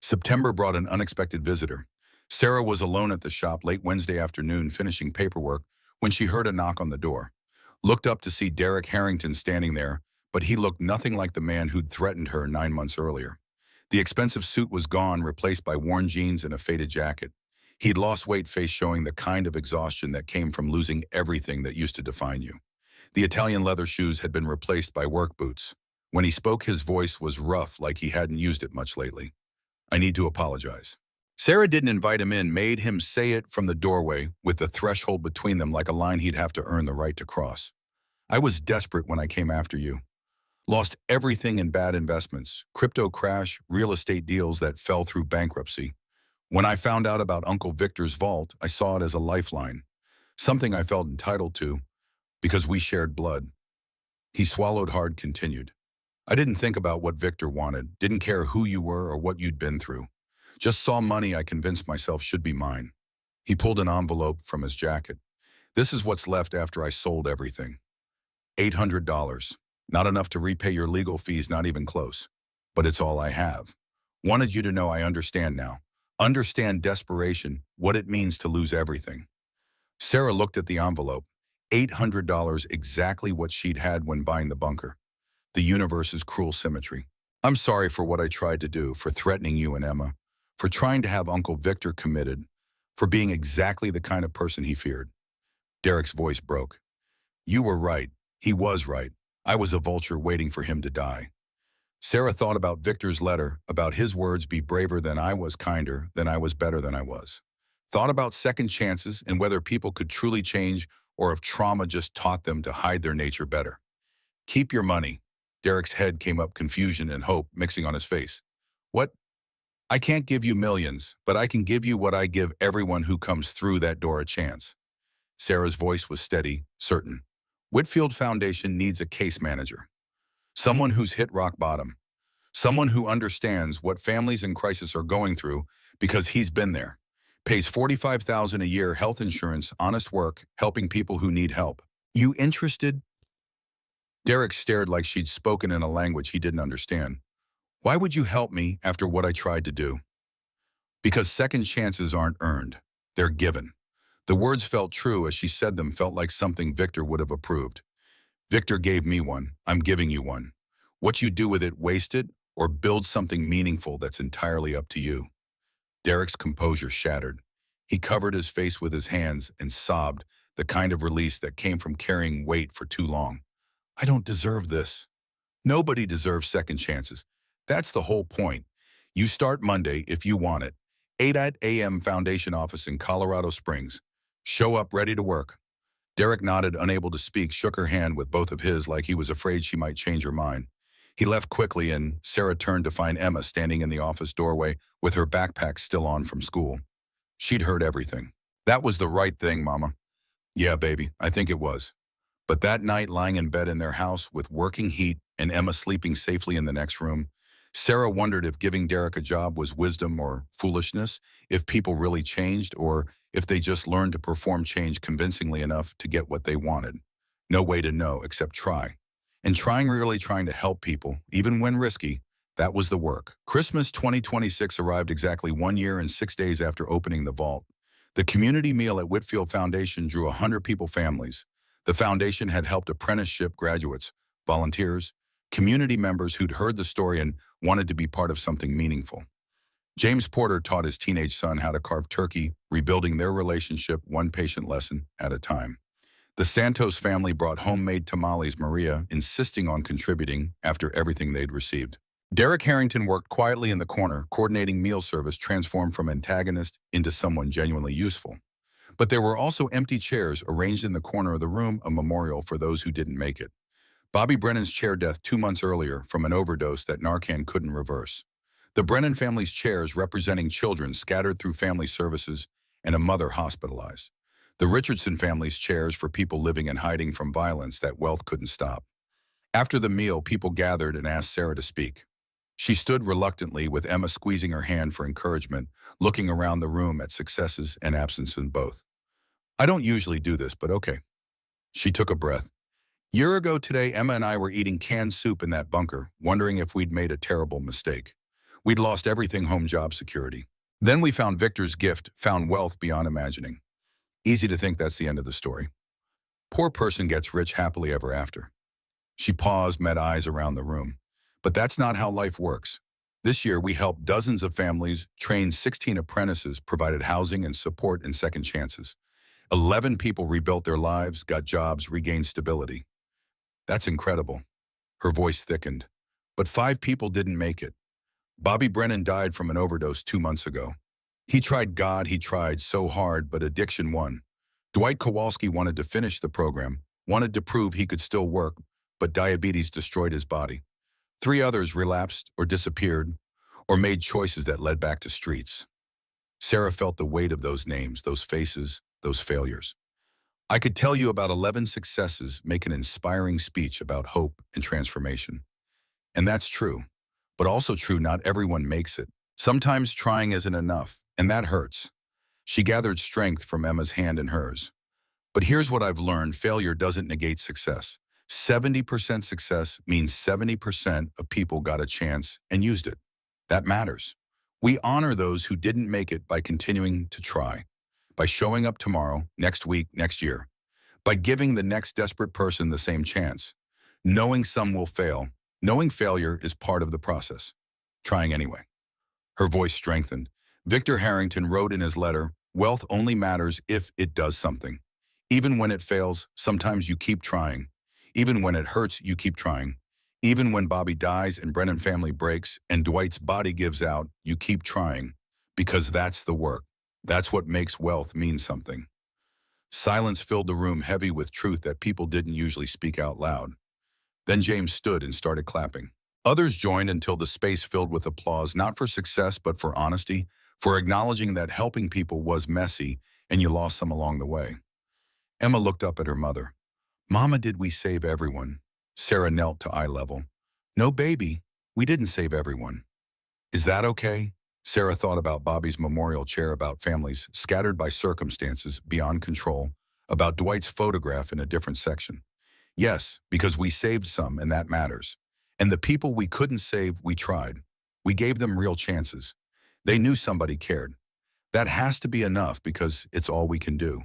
Speaker 1: September brought an unexpected visitor. Sarah was alone at the shop late Wednesday afternoon finishing paperwork when she heard a knock on the door. Looked up to see Derek Harrington standing there, but he looked nothing like the man who'd threatened her 9 months earlier. The expensive suit was gone, replaced by worn jeans and a faded jacket. He'd lost weight, face showing the kind of exhaustion that came from losing everything that used to define you. The Italian leather shoes had been replaced by work boots. When he spoke, his voice was rough, like he hadn't used it much lately. I need to apologize. Sarah didn't invite him in, made him say it from the doorway, with the threshold between them like a line he'd have to earn the right to cross. I was desperate when I came after you. Lost everything in bad investments, crypto crash, real estate deals that fell through bankruptcy. When I found out about Uncle Victor's vault, I saw it as a lifeline, something I felt entitled to because we shared blood. He swallowed hard, continued. I didn't think about what Victor wanted, didn't care who you were or what you'd been through. Just saw money I convinced myself should be mine. He pulled an envelope from his jacket. This is what's left after I sold everything. $800. Not enough to repay your legal fees, not even close. But it's all I have. Wanted you to know I understand now. Understand desperation, what it means to lose everything. Sarah looked at the envelope. $800, exactly what she'd had when buying the bunker. The universe's cruel symmetry. I'm sorry for what I tried to do, for threatening you and Emma, for trying to have Uncle Victor committed, for being exactly the kind of person he feared. Derek's voice broke. You were right. He was right. I was a vulture waiting for him to die. Sarah thought about Victor's letter, about his words, be braver than I was, kinder than I was, better than I was. Thought about second chances and whether people could truly change or if trauma just taught them to hide their nature better. Keep your money. Derek's head came up, confusion and hope mixing on his face. What? I can't give you millions, but I can give you what I give everyone who comes through that door a chance. Sarah's voice was steady, certain. Whitfield Foundation needs a case manager. Someone who's hit rock bottom. Someone who understands what families in crisis are going through because he's been there. Pays $45,000 a year, health insurance, honest work, helping people who need help. You interested? Derek stared like she'd spoken in a language he didn't understand. Why would you help me after what I tried to do? Because second chances aren't earned. They're given. The words felt true as she said them, felt like something Victor would have approved. Victor gave me one. I'm giving you one. What you do with it, waste it, or build something meaningful, that's entirely up to you. Derek's composure shattered. He covered his face with his hands and sobbed, the kind of release that came from carrying weight for too long. I don't deserve this. Nobody deserves second chances. That's the whole point. You start Monday if you want it. 8 a.m. Foundation office in Colorado Springs. Show up ready to work. Derek nodded, unable to speak, shook her hand with both of his like he was afraid she might change her mind. He left quickly, and Sarah turned to find Emma standing in the office doorway with her backpack still on from school. She'd heard everything. That was the right thing, Mama. Yeah, baby, I think it was. But that night, lying in bed in their house with working heat and Emma sleeping safely in the next room, Sarah wondered if giving Derek a job was wisdom or foolishness, if people really changed, or if they just learned to perform change convincingly enough to get what they wanted. No way to know except try. And really trying to help people, even when risky, that was the work. Christmas 2026 arrived exactly 1 year and 6 days after opening the vault. The community meal at Whitfield Foundation drew 100 people families. The foundation had helped apprenticeship graduates, volunteers, community members who'd heard the story and wanted to be part of something meaningful. James Porter taught his teenage son how to carve turkey, rebuilding their relationship one patient lesson at a time. The Santos family brought homemade tamales, Maria insisting on contributing after everything they'd received. Derek Harrington worked quietly in the corner, coordinating meal service, transformed from antagonist into someone genuinely useful. But there were also empty chairs arranged in the corner of the room, a memorial for those who didn't make it. Bobby Brennan's chair death 2 months earlier from an overdose that Narcan couldn't reverse. The Brennan family's chairs representing children scattered through family services and a mother hospitalized. The Richardson family's chairs for people living and hiding from violence that wealth couldn't stop. After the meal, people gathered and asked Sarah to speak. She stood reluctantly with Emma squeezing her hand for encouragement, looking around the room at successes and absence in both. I don't usually do this, but okay. She took a breath. Year ago today, Emma and I were eating canned soup in that bunker, wondering if we'd made a terrible mistake. We'd lost everything, home, job security. Then we found Victor's gift, found wealth beyond imagining. Easy to think that's the end of the story. Poor person gets rich happily ever after. She paused, met eyes around the room. But that's not how life works. This year, we helped dozens of families, trained 16 apprentices, provided housing and support and second chances. 11 people rebuilt their lives, got jobs, regained stability. That's incredible. Her voice thickened. But 5 people didn't make it. Bobby Brennan died from an overdose 2 months ago. He tried God, he tried so hard, but addiction won. Dwight Kowalski wanted to finish the program, wanted to prove he could still work, but diabetes destroyed his body. 3 others relapsed or disappeared or made choices that led back to streets. Sarah felt the weight of those names, those faces, those failures. I could tell you about 11 successes, make an inspiring speech about hope and transformation. And that's true, but also true not everyone makes it. Sometimes trying isn't enough, and that hurts. She gathered strength from Emma's hand in hers. But here's what I've learned, failure doesn't negate success. 70% success means 70% of people got a chance and used it. That matters. We honor those who didn't make it by continuing to try, by showing up tomorrow, next week, next year, by giving the next desperate person the same chance. Knowing some will fail, knowing failure is part of the process. Trying anyway. Her voice strengthened. Victor Harrington wrote in his letter, "Wealth only matters if it does something. Even when it fails, sometimes you keep trying. Even when it hurts, you keep trying. Even when Bobby dies and Brennan family breaks and Dwight's body gives out, you keep trying. Because that's the work. That's what makes wealth mean something." Silence filled the room, heavy with truth that people didn't usually speak out loud. Then James stood and started clapping. Others joined until the space filled with applause, not for success, but for honesty, for acknowledging that helping people was messy and you lost some along the way. Emma looked up at her mother. "Mama, did we save everyone?" Sarah knelt to eye level. "No, baby, we didn't save everyone." "Is that okay?" Sarah thought about Bobby's memorial chair, about families scattered by circumstances beyond control, about Dwight's photograph in a different section. Yes, because we saved some, and that matters. And the people we couldn't save, we tried. We gave them real chances. They knew somebody cared. That has to be enough because it's all we can do.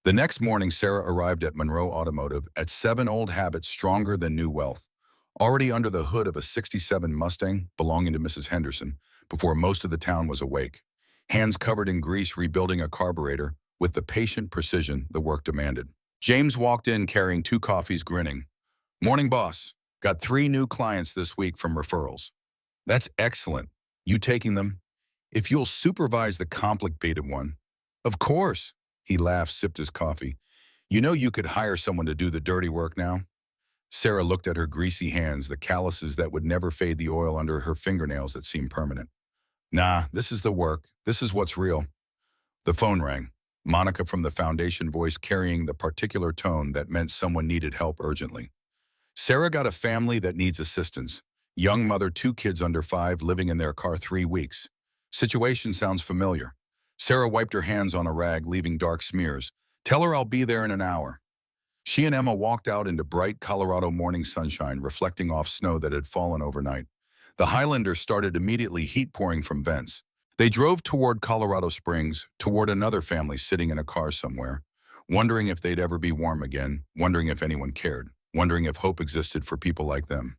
Speaker 1: The next morning, Sarah arrived at Monroe Automotive at 7 old habits stronger than new wealth, already under the hood of a 67 Mustang belonging to Mrs. Henderson before most of the town was awake, hands covered in grease rebuilding a carburetor with the patient precision the work demanded. James walked in carrying 2 coffees, grinning. "Morning, boss. Got 3 new clients this week from referrals." "That's excellent. You taking them? If you'll supervise the complicated one." "Of course." He laughed, sipped his coffee. "You know you could hire someone to do the dirty work now?" Sarah looked at her greasy hands, the calluses that would never fade, the oil under her fingernails that seemed permanent. "Nah, this is the work. This is what's real." The phone rang. Monica from the foundation, voice carrying the particular tone that meant someone needed help urgently. "Sarah got a family that needs assistance. Young mother, 2 kids under 5, living in their car 3 weeks. Situation sounds familiar." Sarah wiped her hands on a rag, leaving dark smears. "Tell her I'll be there in an hour." She and Emma walked out into bright Colorado morning sunshine, reflecting off snow that had fallen overnight. The Highlanders started immediately, heat pouring from vents. They drove toward Colorado Springs, toward another family sitting in a car somewhere, wondering if they'd ever be warm again, wondering if anyone cared, wondering if hope existed for people like them.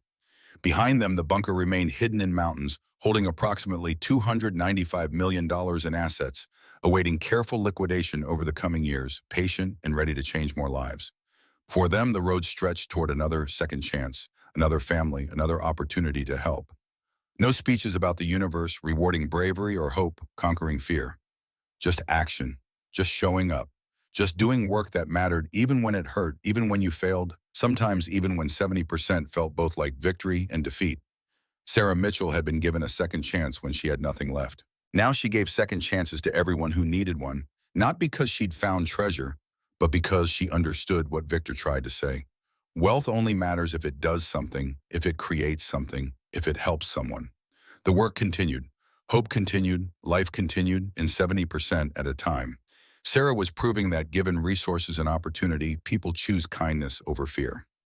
Speaker 1: Behind them, the bunker remained hidden in mountains, holding approximately $295 million in assets, awaiting careful liquidation over the coming years, patient and ready to change more lives. For them, the road stretched toward another second chance, another family, another opportunity to help. No speeches about the universe rewarding bravery or hope conquering fear. Just action, just showing up, just doing work that mattered even when it hurt, even when you failed, sometimes even when 70% felt both like victory and defeat. Sarah Mitchell had been given a second chance when she had nothing left. Now she gave second chances to everyone who needed one, not because she'd found treasure, but because she understood what Victor tried to say. Wealth only matters if it does something, if it creates something, if it helps someone. The work continued. Hope continued, life continued, in 70% at a time. Sarah was proving that given resources and opportunity, people choose kindness over fear.